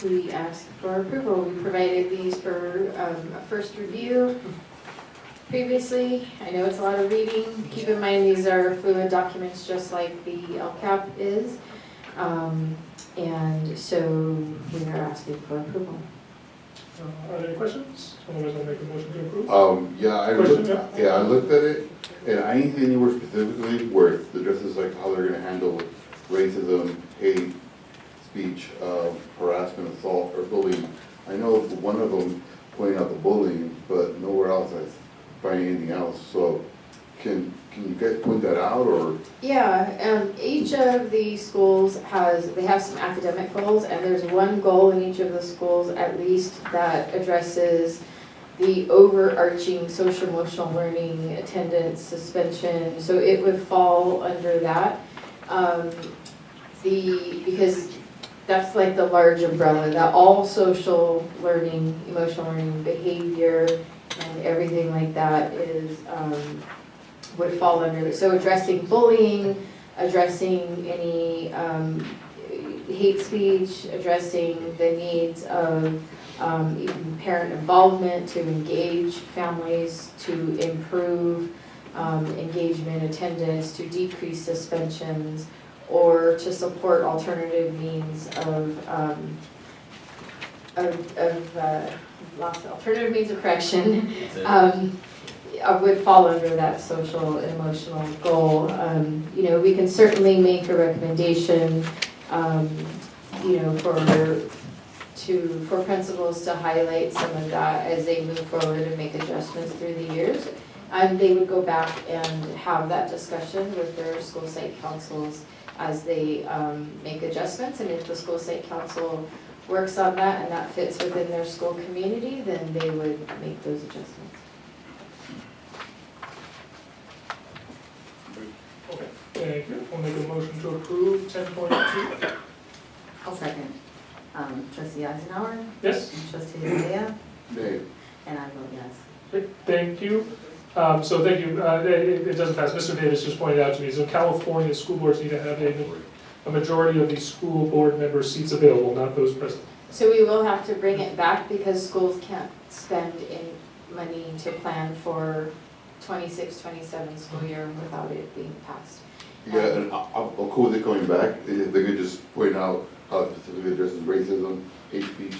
[SPEAKER 5] We asked for approval. We provided these for a first review previously. I know it's a lot of reading. Keep in mind, these are fluid documents just like the LCAP is. And so we are asking for approval.
[SPEAKER 1] Are there any questions? Otherwise, I'll make a motion to approve.
[SPEAKER 3] I looked at it, and I didn't see anywhere specifically where it addresses like how they're gonna handle racism, hate, speech, harassment, assault, or bullying. I know one of them pointing out the bullying, but nowhere else I find anything else. So can you guys point that out, or?
[SPEAKER 5] Yeah, each of the schools they have some academic goals, and there's one goal in each of the schools at least that addresses the overarching social emotional learning, attendance, suspension, so it would fall under that. Because that's like the large umbrella, that all social learning, emotional learning, behavior, and everything like that is, would fall under it. So addressing bullying, addressing any hate speech, addressing the needs of even parent involvement to engage families, to improve engagement, attendance, to decrease suspensions, or to support alternative means alternative means of correction, would fall under that social and emotional goal. We can certainly make a recommendation, for principals to highlight some of that as they move forward and make adjustments through the years. And they would go back and have that discussion with their school site councils as they make adjustments. And if the school site council works on that and that fits within their school community, then they would make those adjustments.
[SPEAKER 1] Okay, thank you. We'll make a motion to approve 10.2.
[SPEAKER 2] I'll second. Trustee Eisenhower?
[SPEAKER 1] Yes?
[SPEAKER 2] And Trustee Zia?
[SPEAKER 3] Nay.
[SPEAKER 2] And I vote yes.
[SPEAKER 1] Okay, thank you. So thank you. It doesn't pass. Mr. Davis just pointed out to me, so California school boards need to have a majority of the school board member seats available, not those present.
[SPEAKER 5] So we will have to bring it back because schools can't spend any money to plan for 26-27 school year without it being passed.
[SPEAKER 3] Yeah, and I'm cool with it coming back. If they could just point out how it specifically addresses racism, hate speech.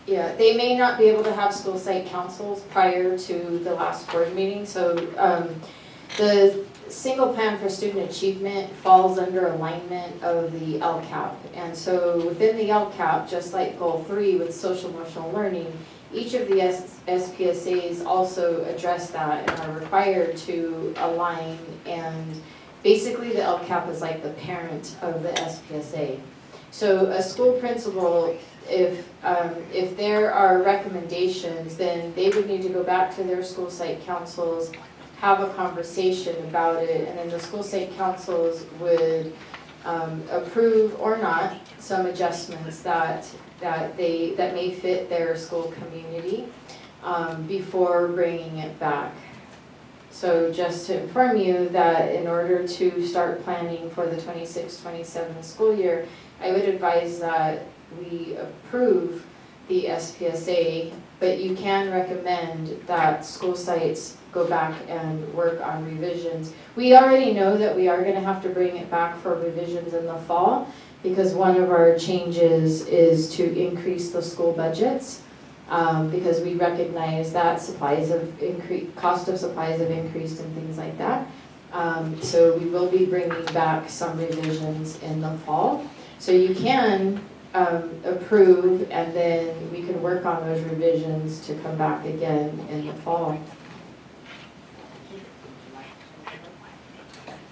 [SPEAKER 5] Yeah, they may not be able to have school site councils prior to the last board meeting, so the single plan for student achievement falls under alignment of the LCAP. And so within the LCAP, just like goal 3 with social emotional learning, each of the SPSAs also address that and are required to align, and basically the LCAP is like the parent of the SPSA. So a school principal, if there are recommendations, then they would need to go back to their school site councils, have a conversation about it, and then the school site councils would approve or not some adjustments that may fit their school community before bringing it back. So just to inform you that in order to start planning for the 26-27 school year, I would advise that we approve the SPSA, but you can recommend that school sites go back and work on revisions. We already know that we are going to have to bring it back for revisions in the fall, because one of our changes is to increase the school budgets, because we recognize that cost of supplies have increased and things like that. So we will be bringing back some revisions in the fall. So you can approve, and then we can work on those revisions to come back again in the fall.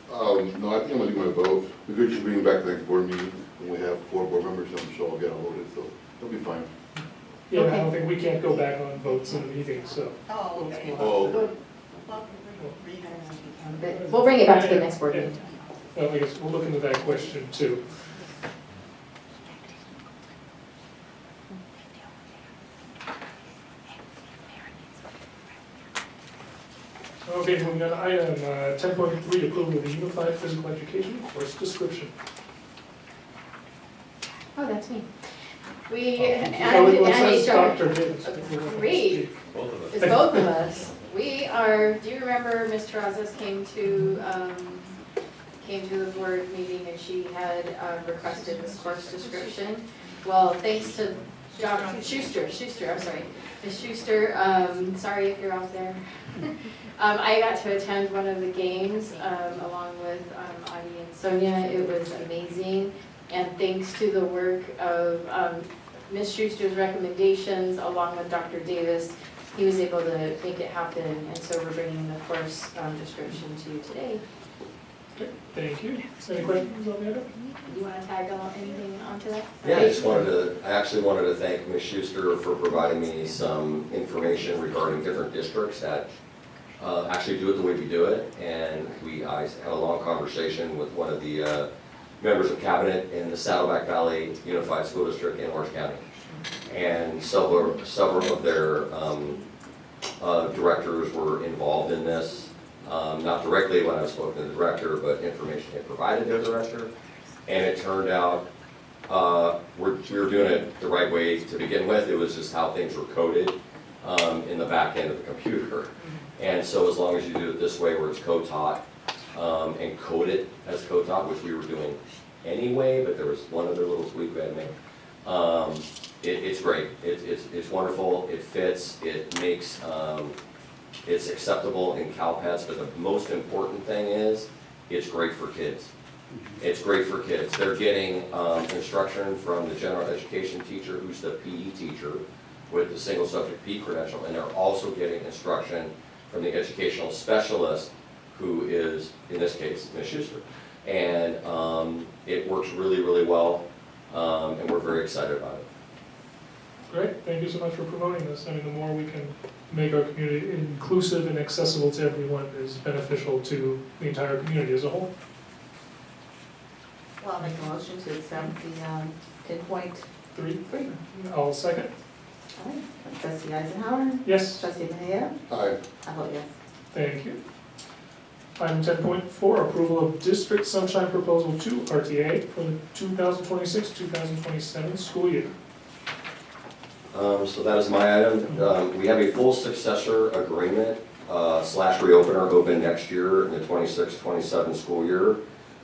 [SPEAKER 3] No, I think I'm gonna do my vote. We could just bring it back to the next board meeting when we have 4 board members, I'm sure I'll get all voted, so it'll be fine.
[SPEAKER 1] Yeah,
[SPEAKER 5] Okay.
[SPEAKER 1] I don't think we can't go back on votes in a meeting, so.
[SPEAKER 12] Oh, okay.
[SPEAKER 3] Oh,
[SPEAKER 5] But we'll bring it back to the next board meeting.
[SPEAKER 1] Well, I guess we'll look into that question too. Okay, moving on to item 10.3, approval of the Unified Physical Education course description.
[SPEAKER 5] Oh, that's me. We,
[SPEAKER 1] Let's ask
[SPEAKER 5] and
[SPEAKER 1] Dr. Davis.
[SPEAKER 5] Great. It's both of us. We are, do you remember Ms. Terrazas came to the board meeting and she had requested this course description? Well, thanks to Dr. Schuster, I'm sorry. Ms. Schuster, sorry if you're out there. I got to attend one of the games along with Adi and Sonia. It was amazing. And thanks to the work of Ms. Schuster's recommendations along with Dr. Davis, he was able to make it happen. And so we're bringing the course description to you today.
[SPEAKER 1] Okay, thank you. Any questions on the item?
[SPEAKER 5] Do you want to tag on anything onto that?
[SPEAKER 17] Yeah, I actually wanted to thank Ms. Schuster for providing me some information regarding different districts that actually do it the way we do it. And I had a long conversation with one of the members of cabinet in the Saddleback Valley Unified School District in Orange County. And several of their directors were involved in this. Not directly when I spoke to the director, but information they provided their director. And it turned out we were doing it the right way to begin with. It was just how things were coded in the back end of the computer. And so as long as you do it this way where it's co-taught and code it as co-taught, which we were doing anyway, but there was one other little tweak we had to make. It's great. It's wonderful. It fits. It makes it's acceptable in CalPETs, but the most important thing is it's great for kids. It's great for kids. They're getting instruction from the general education teacher, who's the PE teacher with the single subject P credential, and they're also getting instruction from the educational specialist, who is, in this case, Ms. Schuster. And it works really, really well, and we're very excited about it.
[SPEAKER 1] Great, thank you so much for promoting this. I mean, the more we can make our community inclusive and accessible to everyone is beneficial to the entire community as a whole.
[SPEAKER 2] Well, I'll make a motion to accept the 10.3.
[SPEAKER 1] I'll second.
[SPEAKER 2] All right. Trustee Eisenhower?
[SPEAKER 1] Yes.
[SPEAKER 2] Trustee Mejia?
[SPEAKER 3] Aye.
[SPEAKER 2] I vote yes.
[SPEAKER 1] Thank you. Item 10.4, approval of District Sunshine Proposal 2 RTA for the 2026-2027 school year.
[SPEAKER 17] So that is my item. We have a full successor agreement / reopener open next year in the 26-27 school year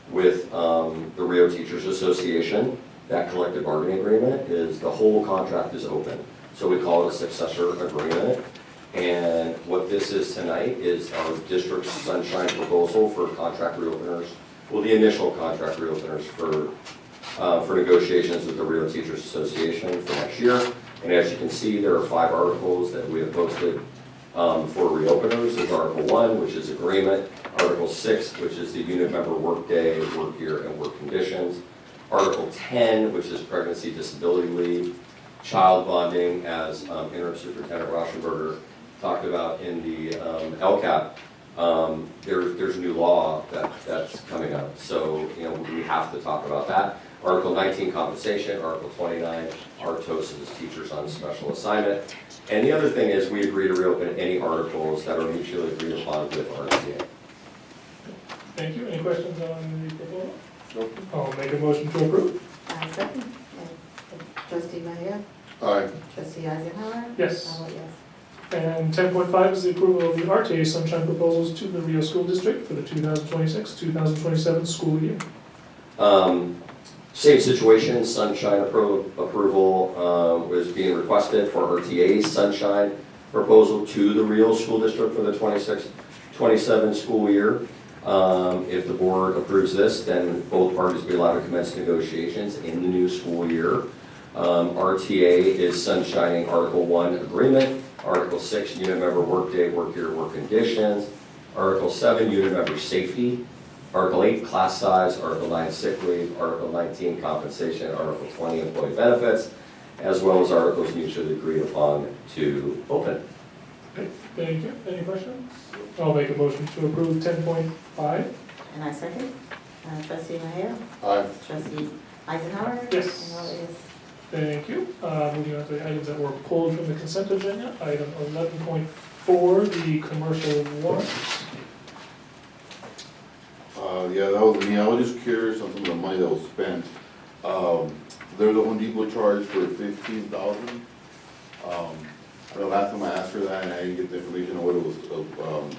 [SPEAKER 17] with the Rio Teachers Association. That collective bargaining agreement is, the whole contract is open. So we call it a successor agreement. And what this is tonight is our district sunshine proposal for contract reopeners, well, the initial contract reopeners for negotiations with the Rio Teachers Association for next year. And as you can see, there are 5 articles that we have posted for reopeners. There's Article 1, which is agreement. Article 6, which is the unit member workday, work year, and work conditions. Article 10, which is pregnancy disability leave. Child bonding, as Interim Superintendent Rauschenberger talked about in the LCAP. There's new law that's coming up. So, we have to talk about that. Article 19, compensation. Article 29, RTOS's teachers on special assignment. And the other thing is we agree to reopen any articles that are mutually agreed upon with RTA.
[SPEAKER 1] Thank you. Any questions on the proposal? Nope. I'll make a motion to approve.
[SPEAKER 2] I second. Trustee Mejia?
[SPEAKER 3] Aye.
[SPEAKER 2] Trustee Eisenhower?
[SPEAKER 1] Yes.
[SPEAKER 2] I vote yes.
[SPEAKER 1] And 10.5 is the approval of the RTA Sunshine proposals to the Rio School District for the 2026-2027 school year.
[SPEAKER 17] Same situation, Sunshine approval was being requested for RTA's Sunshine proposal to the Rio School District for the 26-27 school year. If the board approves this, then both parties will be allowed to commence negotiations in the new school year. RTA is sunshining Article 1 agreement, Article 6 unit member workday, work year, work conditions, Article 7 unit member safety, Article 8 class size, Article 9 sick leave, Article 19 compensation, Article 20 employee benefits, as well as articles mutually agreed upon to open.
[SPEAKER 1] Okay, thank you. Any questions? I'll make a motion to approve 10.5.
[SPEAKER 2] And I second. Trustee Mejia?
[SPEAKER 3] Aye.
[SPEAKER 2] Trustee Eisenhower?
[SPEAKER 1] Yes.
[SPEAKER 2] I vote yes.
[SPEAKER 1] Thank you. Moving on to the items that were pulled from the consent agenda. Item 11.4, the commercial warrants.
[SPEAKER 3] Yeah, that was me. I was just curious on some of the money that was spent. There's a Home Depot charge for $15,000. The last time I asked for that, and I didn't get the information on what it was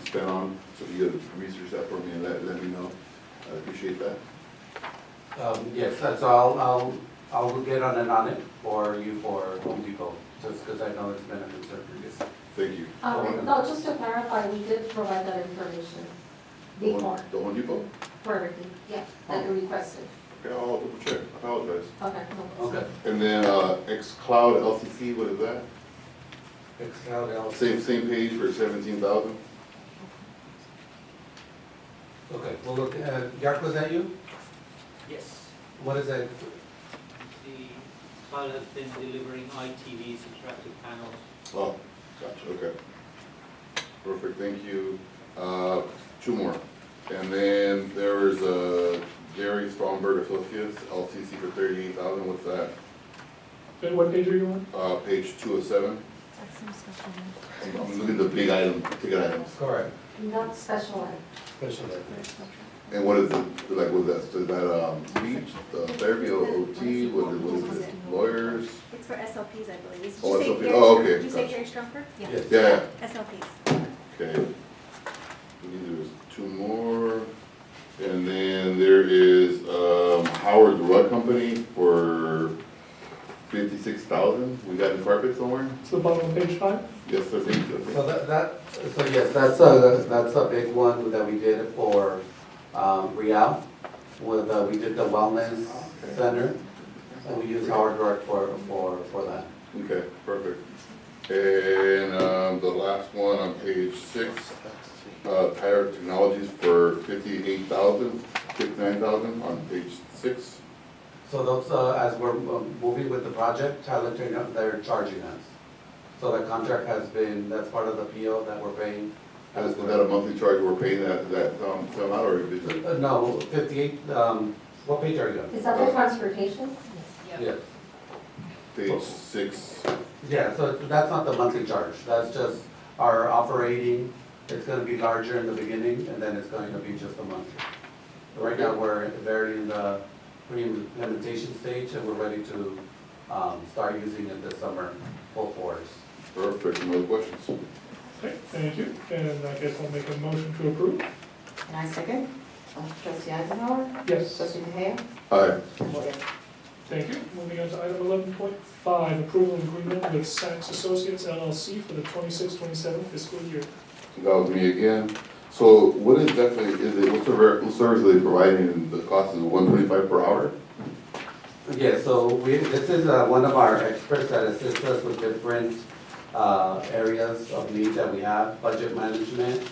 [SPEAKER 3] spent on. So if you could research that for me and let me know, I appreciate that.
[SPEAKER 15] Yes, that's all. I'll get on it for you for Home Depot, just because I know it's been a concern previously.
[SPEAKER 3] Thank you.
[SPEAKER 16] No, just to clarify, we did provide that information before
[SPEAKER 3] The Home Depot?
[SPEAKER 16] for everything, yeah, that you requested.
[SPEAKER 3] Okay, I'll double check. I apologize.
[SPEAKER 16] Okay.
[SPEAKER 15] Okay.
[SPEAKER 3] And then xCloud LCC, what is that?
[SPEAKER 15] xCloud
[SPEAKER 3] Same page for 17,000.
[SPEAKER 15] Okay, we'll look, Yark, was that you?
[SPEAKER 18] Yes.
[SPEAKER 15] What is that?
[SPEAKER 18] The cloud has been delivering ITVs, interactive panels.
[SPEAKER 3] Oh, gotcha, okay. Perfect, thank you. 2 more. And then there was Jerry Stromberg Associates, LCC for $38,000, what's that?
[SPEAKER 1] And what page are you on?
[SPEAKER 3] Page 2 of 7. I'm looking at the big item, ticket items.
[SPEAKER 15] Correct.
[SPEAKER 16] Not special ed.
[SPEAKER 15] Special ed.
[SPEAKER 3] And what is it, like, was that, so is that, speech, therapy, OT, what is it, lawyers?
[SPEAKER 19] It's for SLPs, I believe.
[SPEAKER 3] Oh, SLP. Oh, okay,
[SPEAKER 19] Did you say
[SPEAKER 3] gotcha.
[SPEAKER 19] Gary Strumper?
[SPEAKER 3] Yes. Yeah.
[SPEAKER 19] SLPs.
[SPEAKER 3] Okay. There's two more. And then there is, Howard Rug Company for 56,000. We got the carpet somewhere?
[SPEAKER 1] It's the bottom of page 5?
[SPEAKER 3] Yes, sir, thank you.
[SPEAKER 15] So so yes, that's a big one that we did for, Real. We did the wellness center, and we used Howard Rock for that.
[SPEAKER 3] Okay, perfect. And, the last one on page 6, Tire Technologies for 59,000 on page 6.
[SPEAKER 15] So those, as we're moving with the project, Tyler, they're charging us. So the contract has been, that's part of the PO that we're paying.
[SPEAKER 3] Is that a monthly charge we're paying that amount, or is it?
[SPEAKER 15] No, 58, what page are you on?
[SPEAKER 16] Is that the transportation?
[SPEAKER 15] Yes.
[SPEAKER 3] Page 6.
[SPEAKER 15] Yeah, so that's not the monthly charge, that's just our operating, it's gonna be larger in the beginning, and then it's going to be just a monthly. Right now, we're very in the pre-implementation stage, and we're ready to start using it this summer, full force.
[SPEAKER 3] Perfect, no other questions?
[SPEAKER 1] Okay, thank you. And I guess I'll make a motion to approve.
[SPEAKER 2] And I second. Trustee Eisenhower?
[SPEAKER 1] Yes.
[SPEAKER 2] Trustee Mejia?
[SPEAKER 3] Aye.
[SPEAKER 2] Oh, yes.
[SPEAKER 1] Thank you. Moving on to item 11.5, approval of agreement with Saks Associates LLC for the 26-27 fiscal year.
[SPEAKER 3] That was me again. So what exactly is it, what service are they providing, and the cost is $125 per hour?
[SPEAKER 15] Yeah, so this is one of our experts that assists us with different areas of need that we have: budget management,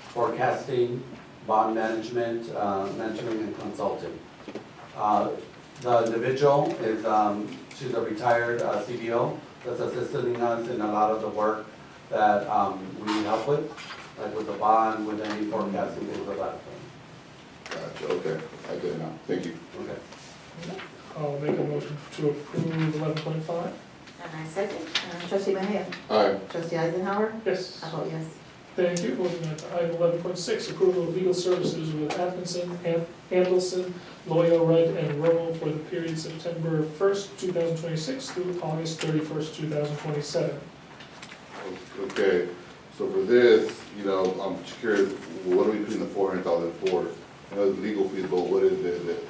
[SPEAKER 15] forecasting, bond management, mentoring, and consulting. The individual is, she's a retired CBO that's assisting us in a lot of the work that we need help with, like with the bond, with any forecasting, things of that thing.
[SPEAKER 3] Gotcha, okay, I get it now, thank you.
[SPEAKER 15] Okay.
[SPEAKER 1] I'll make a motion to approve 11.5.
[SPEAKER 2] And I second. Trustee Mejia?
[SPEAKER 3] Aye.
[SPEAKER 2] Trustee Eisenhower?
[SPEAKER 1] Yes.
[SPEAKER 2] I vote yes.
[SPEAKER 1] Thank you. Moving on to item 11.6, approval of legal services with Atkinson, Andelson, Loyo, Rudd, and Romo for the period September 1st, 2026 through August 31st, 2027.
[SPEAKER 3] Okay, so for this, I'm just curious, what are we putting the $400,000 for? I know it's legal fees, but what is it?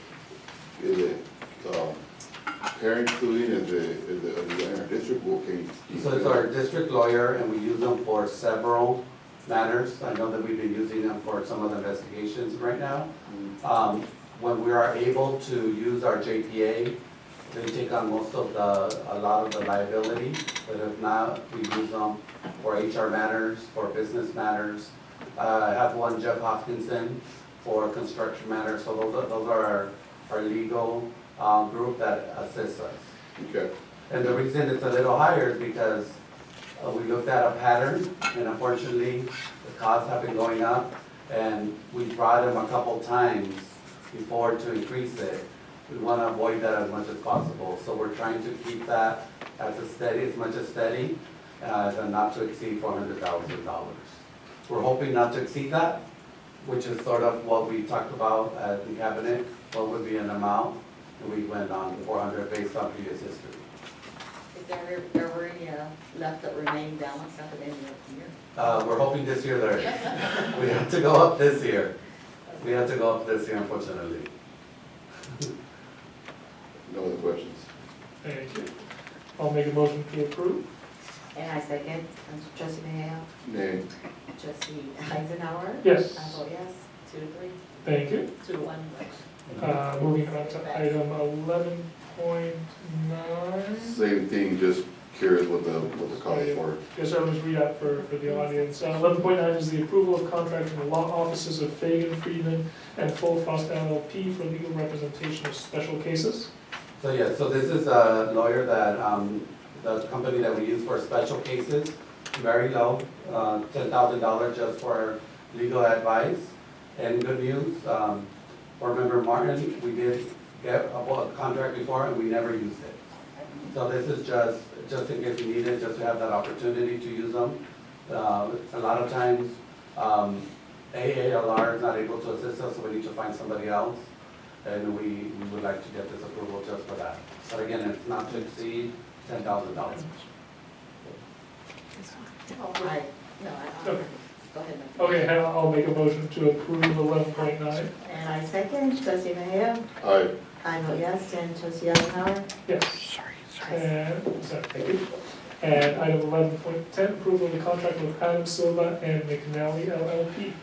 [SPEAKER 3] Is it parent suing? Is it in our district? What can you?
[SPEAKER 15] So it's our district lawyer, and we use them for several matters. I know that we've been using them for some of the investigations right now. When we are able to use our JPA, they take on a lot of the liability, but if not, we use them for HR matters, for business matters. I have one, Jeff Hopkinson, for construction matters, so those are our legal group that assists us.
[SPEAKER 3] Okay.
[SPEAKER 15] And the reason it's a little higher is because we looked at a pattern, and unfortunately, the costs have been going up, and we brought them a couple times before to increase it. We want to avoid that as much as possible, so we're trying to keep that as much as steady, as a not to exceed $400,000. We're hoping not to exceed that, which is sort of what we talked about at the cabinet, what would be an amount, and we went on 400 based on previous history.
[SPEAKER 2] Is there were any left that remain balanced at the end of the year?
[SPEAKER 15] We're hoping this year there is. We have to go up this year. We have to go up this year, unfortunately.
[SPEAKER 3] No other questions?
[SPEAKER 1] Thank you. I'll make a motion to approve.
[SPEAKER 2] And I second. Trustee Mejia?
[SPEAKER 3] Nay.
[SPEAKER 2] Trustee Eisenhower?
[SPEAKER 1] Yes.
[SPEAKER 2] I vote yes. 2 to 3.
[SPEAKER 1] Thank you.
[SPEAKER 2] 2 to 1.
[SPEAKER 1] Moving on to item 11.9.
[SPEAKER 3] Same thing, just curious what the cost is for.
[SPEAKER 1] Yes, I'll just read out for the audience. 11.9 is the approval of contract from the law offices of Fagan, Friedman, and Full Frost LLP for legal representation of special cases.
[SPEAKER 15] So yeah, so this is a lawyer that, the company that we use for special cases, very low, $10,000 just for legal advice. And good news, Board Member Martin, we did get a contract before and we never used it. So this is just, just in case we need it, just to have that opportunity to use them. A lot of times, AALR is not able to assist us, so we need to find somebody else. And we would like to get this approval just for that. But again, it's not to exceed $10,000.
[SPEAKER 2] Right. No,
[SPEAKER 1] Okay.
[SPEAKER 2] go ahead. Mike.
[SPEAKER 1] Okay, I'll make a motion to approve 11.9.
[SPEAKER 2] And I second, trustee Mejia.
[SPEAKER 3] Aye.
[SPEAKER 2] I vote yes, and trustee Eisenhower.
[SPEAKER 1] Yes. And, sorry, thank you. And item 11.10, approval of the contract with Adam Silva and McNally LLP.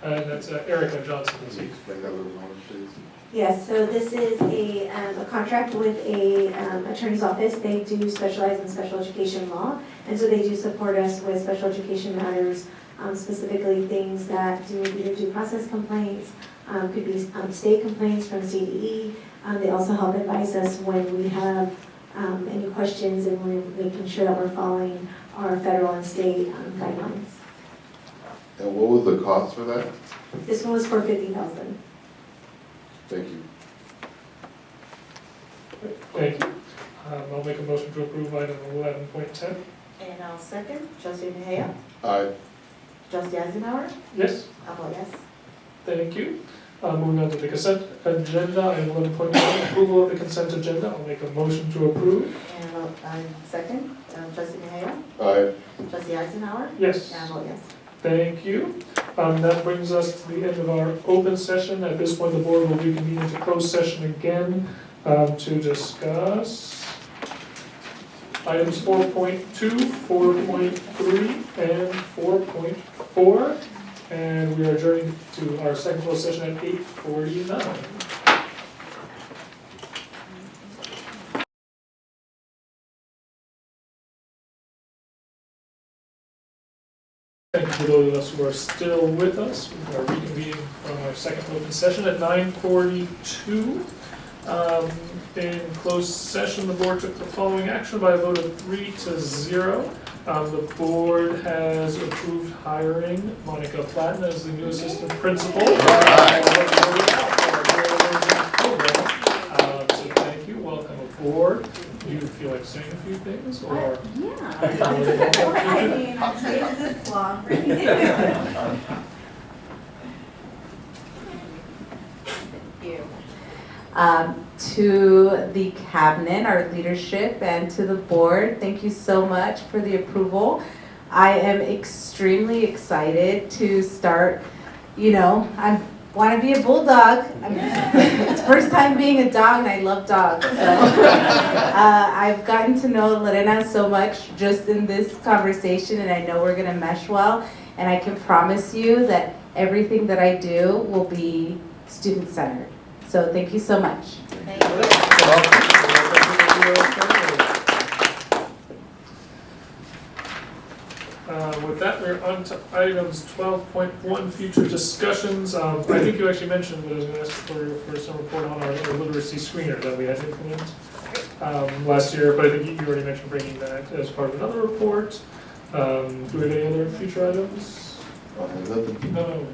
[SPEAKER 1] And that's Erica Johnson this week.
[SPEAKER 3] Explain that a little more, please.
[SPEAKER 20] Yes, so this is a contract with a attorney's office. They do specialize in special education law, and so they do support us with special education matters, specifically things that do either due process complaints, could be state complaints from CDE. They also help advise us when we have any questions, and we're making sure that we're following our federal and state guidelines.
[SPEAKER 3] And what was the cost for that?
[SPEAKER 20] This one was for $50,000.
[SPEAKER 3] Thank you.
[SPEAKER 1] Thank you. I'll make a motion to approve item 11.10.
[SPEAKER 2] And I'll second, trustee Mejia.
[SPEAKER 3] Aye.
[SPEAKER 2] Trustee Eisenhower.
[SPEAKER 1] Yes.
[SPEAKER 2] I vote yes.
[SPEAKER 1] Thank you. Moving on to the consent agenda, item 11.1, approval of the consent agenda. I'll make a motion to approve.
[SPEAKER 2] And I second, trustee Mejia.
[SPEAKER 3] Aye.
[SPEAKER 2] Trustee Eisenhower.
[SPEAKER 1] Yes.
[SPEAKER 2] And I vote yes.
[SPEAKER 1] Thank you. That brings us to the end of our open session. At this point, the board will reconvene into closed session again to discuss items 4.2, 4.3, and 4.4. And we are adjourning to our second closed session at 8:49. Thank you for those of us who are still with us. We are reconvening from our second open session at 9:42. In closed session, the board took the following action by a vote of 3-0. The board has approved hiring Monica Platten as the new assistant principal. So thank you, welcome aboard. Do you feel like saying a few things, or?
[SPEAKER 21] To the cabinet, our leadership, and to the board, thank you so much for the approval. I am extremely excited to start, I want to be a bulldog. It's first time being a dog, and I love dogs. So I've gotten to know Lorena so much just in this conversation, and I know we're going to mesh well. And I can promise you that everything that I do will be student-centered. So thank you so much.
[SPEAKER 2] Thank you.
[SPEAKER 1] With that, we're on to items 12.1, future discussions. I think you actually mentioned that I was going to ask for some report on our literacy screener that we had implemented last year, but I think you already mentioned bringing that as part of another report. Do we have any other future items? No.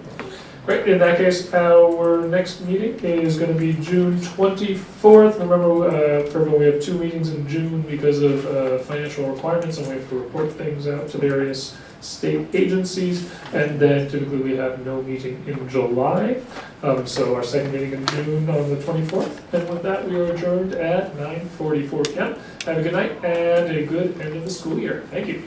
[SPEAKER 1] Great, in that case, our next meeting is going to be June 24th. Remember, for everyone, we have 2 meetings in June because of financial requirements, and we have to report things out to various state agencies, and then typically we have no meeting in July. So our second meeting in June on the 24th, and with that, we are adjourned at 9:44 p.m. Have a good night and a good end of the school year. Thank you.